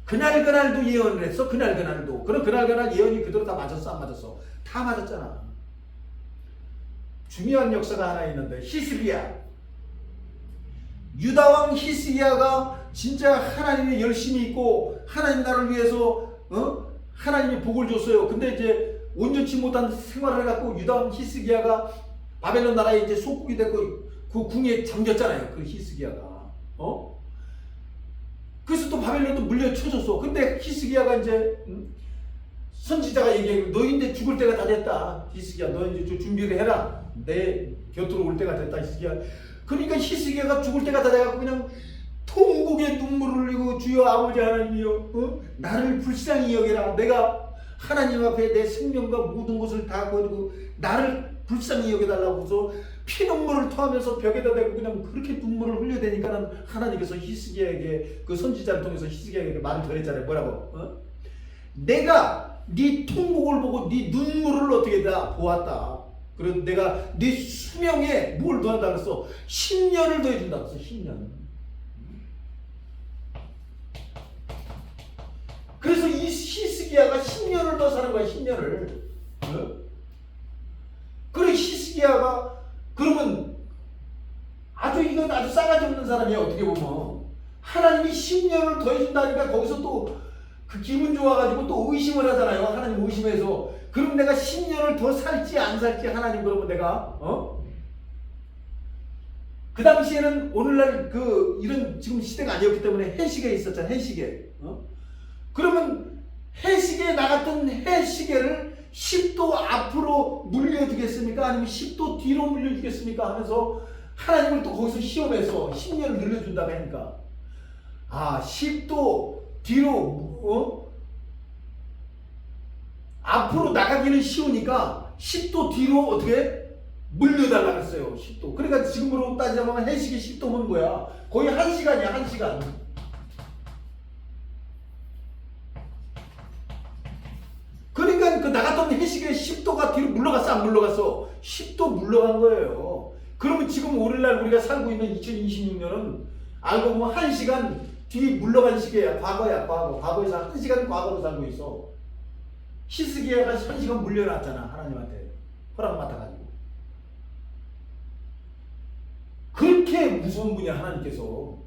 그날도 예언을 했어. 그날도. 그럼 그날 예언이 그대로 다 맞았어 안 맞았어? 다 맞았잖아. 중요한 역사가 하나 있는데 히스기야. 유다왕 히스기야가 진짜 하나님의 열심이 있고 하나님 나라를 위해서 하나님이 복을 줬어요. 근데 이제 온전치 못한 생활을 해갖고 유다왕 히스기야가 바벨론 나라에 이제 속국이 됐고 그 궁에 잠겼잖아요. 그 히스기야가. 그래서 또 바벨론도 물려쳐졌어. 근데 히스기야가 이제 선지자가 얘기해. 너 이제 죽을 때가 다 됐다. 히스기야 너 이제 준비를 해라. 내 곁으로 올 때가 됐다. 히스기야. 그러니까 히스기야가 죽을 때가 다 돼갖고 그냥 통곡의 눈물을 흘리고 주여 아버지 하나님이여 나를 불쌍히 여겨라. 내가 하나님 앞에 내 생명과 모든 것을 다 거두고 나를 불쌍히 여겨달라고 해서 피눈물을 토하면서 벽에다 대고 그냥 그렇게 눈물을 흘려대니까 하나님께서 히스기야에게 그 선지자를 통해서 히스기야에게 말을 전했잖아요. 뭐라고? 내가 네 통곡을 보고 네 눈물을 어떻게 다 보았다. 그래서 내가 네 수명에 뭘 더한다 그랬어? 10년을 더해준다 그랬어. 10년. 그래서 이 히스기야가 10년을 더 사는 거야. 10년을. 그래 히스기야가 그러면 이건 아주 싸가지 없는 사람이야. 어떻게 보면 하나님이 10년을 더 해준다니까 거기서 또 그 기분 좋아가지고 또 의심을 하잖아요. 하나님 의심해서 그럼 내가 10년을 더 살지 안 살지 하나님 그러면 내가 그 당시에는 오늘날 그 이런 지금 시대가 아니었기 때문에 해시계 있었잖아. 해시계. 그러면 해시계에 나갔던 해시계를 10도 앞으로 물려주겠습니까? 아니면 10도 뒤로 물려주겠습니까? 하면서 하나님을 또 거기서 시험해서 10년을 늘려준다고 하니까 10도 뒤로 앞으로 나가기는 쉬우니까 10도 뒤로 어떻게 물려달라고 했어요. 10도. 그러니까 지금으로 따지자면 해시계 10도면 뭐야? 거의 1시간이야. 1시간. 그러니까 그 나갔던 해시계 10도가 뒤로 물러갔어 안 물러갔어? 10도 물러간 거예요. 그러면 지금 오늘날 우리가 살고 있는 2026년은 알고 보면 1시간 뒤 물러간 시계야. 과거야. 과거에서 1시간 과거로 살고 있어. 히스기야가 1시간 물려놨잖아. 하나님한테 허락 맡아가지고. 그렇게 무서운 분이야 하나님께서.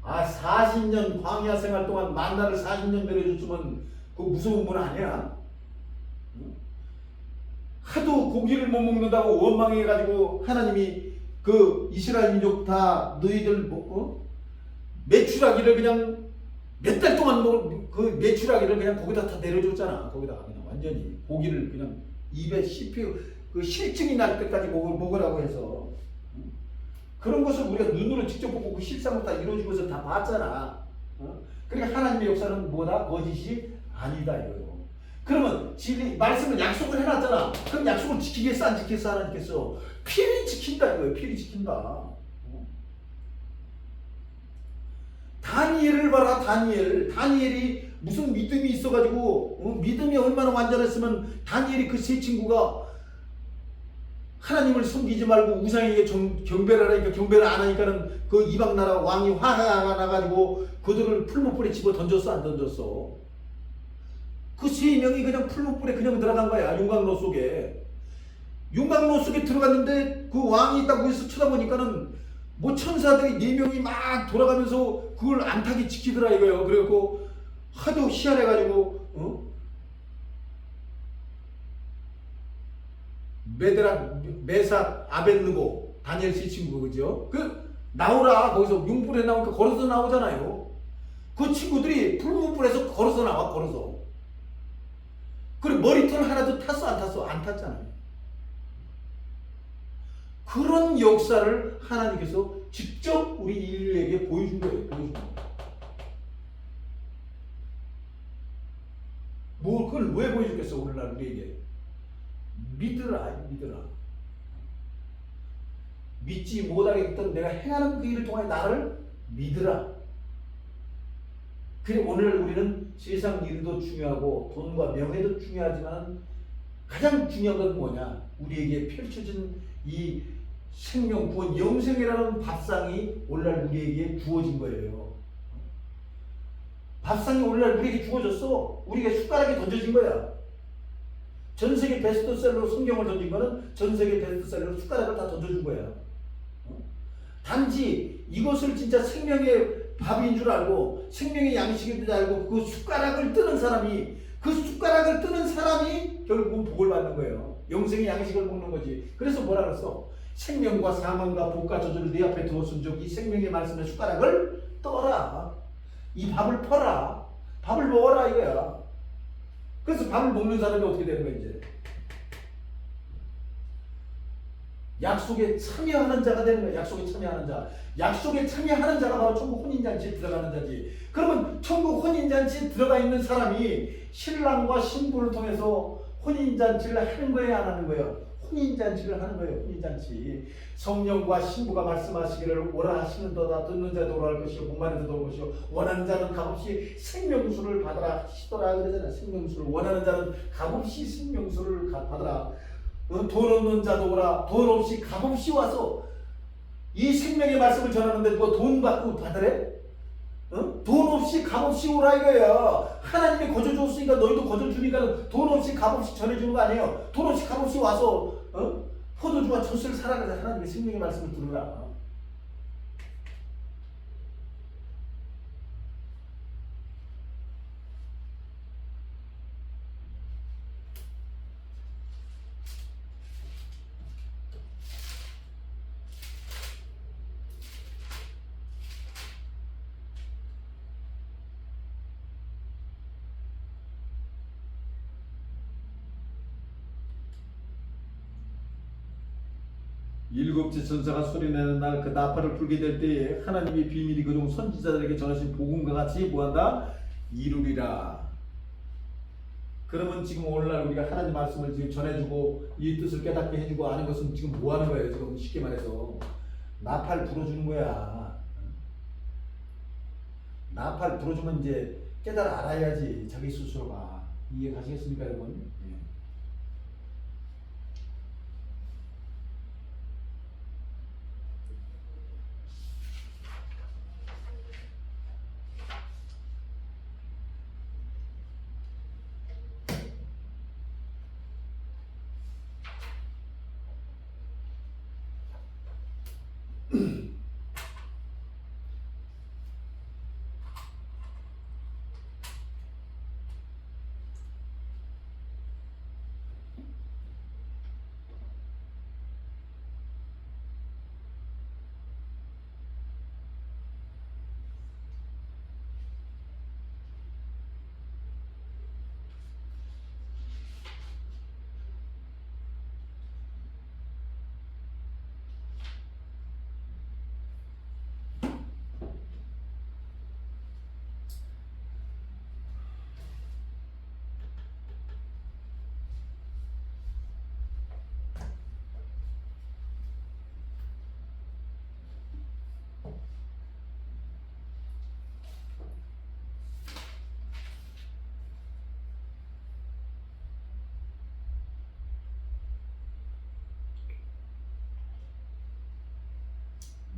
40년 광야 생활 동안 만나를 40년 내려줬으면 그 무서운 분 아니야? 하도 고기를 못 먹는다고 원망해가지고 하나님이 그 이스라엘 민족 다 너희들 메추라기를 그냥 몇 달 동안 그 메추라기를 그냥 거기다 다 내려줬잖아. 거기다가 그냥 완전히 고기를 그냥 입에 씹히고 그 실증이 날 때까지 먹으라고 해서 그런 것을 우리가 눈으로 직접 보고 그 실상으로 다 이루어진 것을 다 봤잖아. 그러니까 하나님의 역사는 뭐다? 거짓이 아니다 이거예요. 그러면 진리 말씀을 약속을 해놨잖아. 그럼 약속을 지키겠어 안 지키겠어 안 지키겠어? 필히 지킨다 이거예요. 필히 지킨다. 다니엘을 봐라. 다니엘이 무슨 믿음이 있어가지고 믿음이 얼마나 완전했으면 다니엘이 그 세 친구가 하나님을 섬기지 말고 우상에게 경배를 하니까 경배를 안 하니까는 그 이방 나라 왕이 화가 나가지고 그들을 풀무불에 집어 던졌어 안 던졌어? 그 세 명이 그냥 풀무불에 그냥 들어간 거야. 용광로 속에 들어갔는데 그 왕이 딱 위에서 쳐다보니까는 뭐 천사들이 4명이 막 돌아가면서 그걸 안타게 지키더라 이거예요. 그래갖고 하도 희한해가지고 메삭 아벳느고 다니엘 씨 친구 그죠? 그 나오라 거기서 용불에 나오니까 걸어서 나오잖아요. 그 친구들이 풀무불에서 걸어서 나와 걸어서. 그리고 머리털 하나도 탔어 안 탔어? 안 탔잖아요. 그런 역사를 하나님께서 직접 우리 인류에게 보여준 거예요. 그걸 왜 보여주겠어 오늘날 우리에게? 믿으라. 믿지 못하겠던 내가 행하는 그 일을 통해 나를 믿으라. 그래 오늘 우리는 세상 일도 중요하고 돈과 명예도 중요하지만 가장 중요한 건 뭐냐? 우리에게 펼쳐진 이 생명, 구원, 영생이라는 밥상이 오늘날 우리에게 주어진 거예요. 밥상이 오늘날 우리에게 주어졌어. 우리에게 숟가락이 던져진 거야. 전 세계 베스트셀러로 성경을 던진 거는 전 세계 베스트셀러로 숟가락을 다 던져준 거야. 단지 이것을 진짜 생명의 밥인 줄 알고 생명의 양식인 줄 알고 그 숟가락을 뜨는 사람이 결국은 복을 받는 거예요. 영생의 양식을 먹는 거지. 그래서 뭐라 그랬어? 생명과 사망과 복과 저주를 네 앞에 두었은즉 이 생명의 말씀의 숟가락을 떠라. 이 밥을 퍼라. 밥을 먹어라 이거야. 그래서 밥을 먹는 사람이 어떻게 되는 거야 이제? 약속에 참여하는 자가 되는 거야. 약속에 참여하는 자가 바로 천국 혼인잔치에 들어가는 자지. 그러면 천국 혼인잔치에 들어가 있는 사람이 신랑과 신부를 통해서 혼인잔치를 하는 거예요 안 하는 거예요? 혼인잔치를 하는 거예요. 혼인잔치. 성령과 신부가 말씀하시기를 오라 하시는도다. 듣는 자도 오라 할 것이요 목마른 자도 올 것이요 원하는 자는 값없이 생명수를 받으라 하시더라 그러잖아요. 생명수를 원하는 자는 값없이 생명수를 받으라. 돈 없는 자도 오라. 돈 없이 값없이 와서 이 생명의 말씀을 전하는데 뭐 돈 받고 받으래? 돈 없이 값없이 오라 이거야. 하나님이 거저 줬으니까 너희도 거저 주니까 돈 없이 값없이 전해주는 거 아니에요. 돈 없이 값없이 와서 포도주와 젖을 사랑해서 하나님의 생명의 말씀을 들으라. 일곱째 천사가 소리내는 날 그 나팔을 불게 될 때에 하나님의 비밀이 그중 선지자들에게 전하신 복음과 같이 뭐한다? 이루리라. 그러면 지금 오늘날 우리가 하나님 말씀을 지금 전해주고 이 뜻을 깨닫게 해주고 아는 것은 지금 뭐 하는 거예요? 지금 쉽게 말해서 나팔 불어주는 거야. 나팔 불어주면 이제 깨달아 알아야지 자기 스스로가. 이해가시겠습니까 여러분?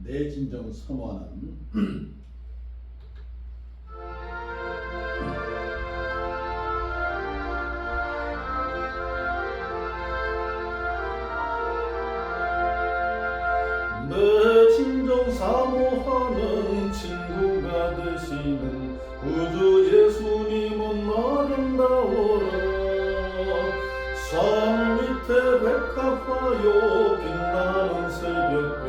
내 진정 사모하는 내 진정 사모하는 친구가 되시는 구주 예수님은 아름다워라. 산 밑에 백합화요 빛나는 새벽별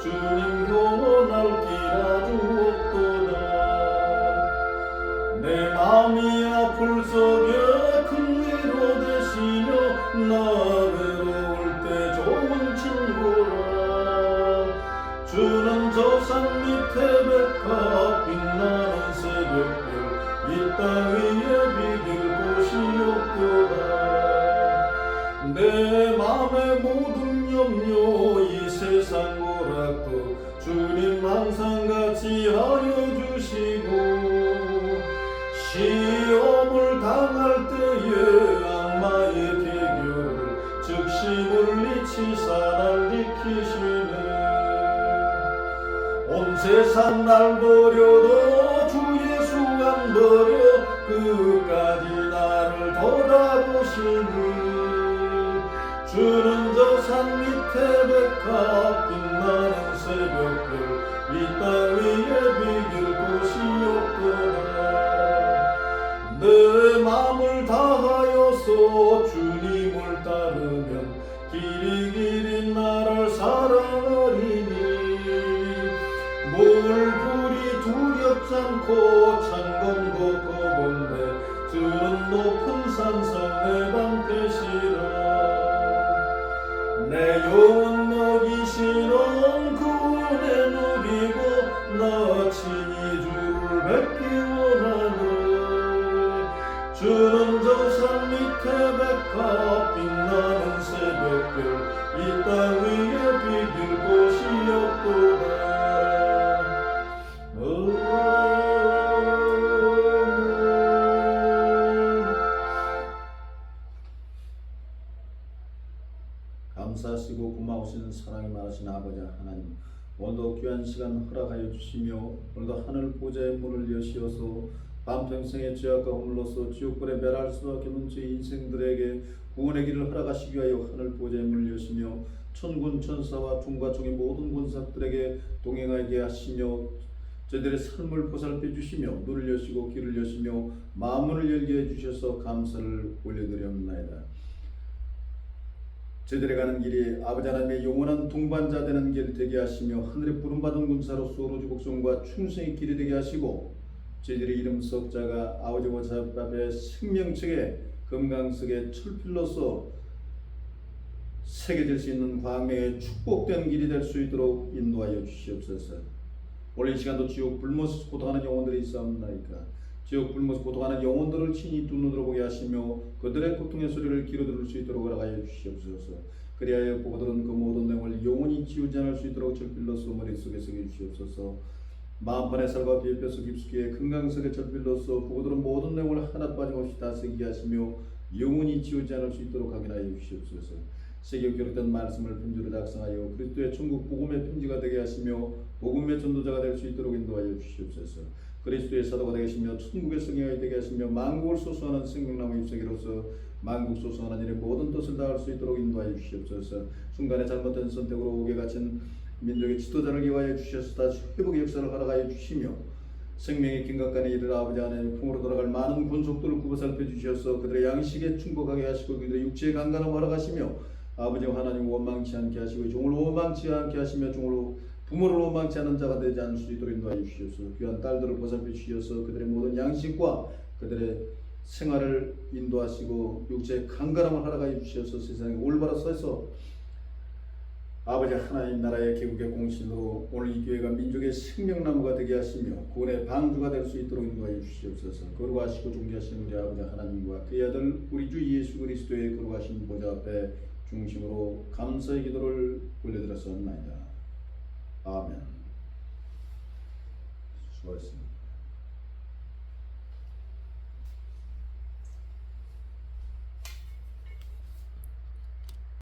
주님 영원할 길 아주 없도다. 내 맘이 아플 적에 큰 위로 되시며 나 외로울 때 좋은 친구라. 주는 저 산 밑에 백합 빛나는 새벽별 이 땅 위에 비길 곳이 없도다. 내 맘의 모든 염려 이 세상 고락도 주님 항상 같이 하여 주시고 시험을 당할 때에 악마의 계교를 즉시 물리치사 날 지키시네. 온 세상 날 버려도 주 예수 안 버려 끝까지 나를 돌아보시니. 주는 저 산 밑에 백합 빛나는 새벽별 이 땅 위에 비길 곳이 없도다. 내 맘을 다하여서 주님을 따르면 길이 나를 사랑하리니. 물불이 두렵지 않고 찬검도 거본데 주는 높은 산상 내 방패시라. 내 영혼 먹이시는 그 은혜 누리고 나 친히 주를 뵙기 원하네. 주는 저 산 밑에 백합 빛나는 새벽별 이 땅 위에 비길 곳이 없도다. 감사하시고 고마우신 사랑이 많으신 아버지 하나님, 오늘도 귀한 시간 허락하여 주시며 오늘도 하늘 보좌의 문을 여시어서 반평생의 죄악과 허물로서 지옥불에 멸할 수밖에 없는 제 인생들에게 구원의 길을 허락하시기 위하여 하늘 보좌의 문을 여시며 천군 천사와 종과 종의 모든 권사들에게 동행하게 하시며 저희들의 삶을 보살펴 주시며 눈을 여시고 귀를 여시며 마음을 열게 해주셔서 감사를 올려드리옵나이다. 저희들이 가는 길이 아버지 하나님의 영원한 동반자 되는 길 되게 하시며 하늘의 부름받은 군사로서 오로지 복종과 충성의 길이 되게 하시고 저희들의 이름 석자가 아버지 원사 앞에 생명책에 금강석의 철필로서 새겨질 수 있는 광명의 축복된 길이 될 수 있도록 인도하여 주시옵소서. 오늘 이 시간도 지옥 불못에서 고통하는 영혼들이 있사옵나이까. 지옥 불못에서 고통하는 영혼들을 친히 두 눈으로 보게 하시며 그들의 고통의 소리를 귀로 들을 수 있도록 허락하여 주시옵소서. 그리하여 보고들은 그 모든 내용을 영원히 지우지 않을 수 있도록 절필로서 머릿속에 새겨 주시옵소서. 마음판의 살과 비뼈속 깊숙이에 금강석의 절필로서 보고들은 모든 내용을 하나 빠짐없이 다 새기게 하시며 영원히 지우지 않을 수 있도록 확인하여 주시옵소서. 새겨 기록된 말씀을 편지로 작성하여 그리스도의 천국 복음의 편지가 되게 하시며 복음의 전도자가 될 수 있도록 인도하여 주시옵소서. 그리스도의 사도가 되시며 천국의 성령이 되게 하시며 만국을 소수하는 생명나무 잎사귀로서 만국 소수하는 일의 모든 뜻을 다할 수 있도록 인도하여 주시옵소서. 순간에 잘못된 선택으로 옥에 갇힌 민족의 지도자를 기하여 주셔서 다시 회복의 역사를 허락하여 주시며 생명의 긴각간에 이르러 아버지 하나님의 품으로 돌아갈 많은 군속들을 구보살펴 주셔서 그들의 양식에 충복하게 하시고 그들의 육체의 강간을 허락하시며 아버지 하나님 원망치 않게 하시고 종을 원망치 않게 하시며 종을 부모를 원망치 않은 자가 되지 않을 수 있도록 인도하여 주시옵소서. 귀한 딸들을 보살펴 주셔서 그들의 모든 양식과 그들의 생활을 인도하시고 육체의 강건함을 허락하여 주셔서 세상에 올바로 서서 아버지 하나님 나라의 개국의 공신으로 오늘 이 교회가 민족의 생명나무가 되게 하시며 구원의 방주가 될 수 있도록 인도하여 주시옵소서. 거룩하시고 존귀하신 우리 아버지 하나님과 그의 아들 우리 주 예수 그리스도의 거룩하신 보좌 앞에 중심으로 감사의 기도를 올려드렸사옵나이다. 아멘. 수고하셨습니다.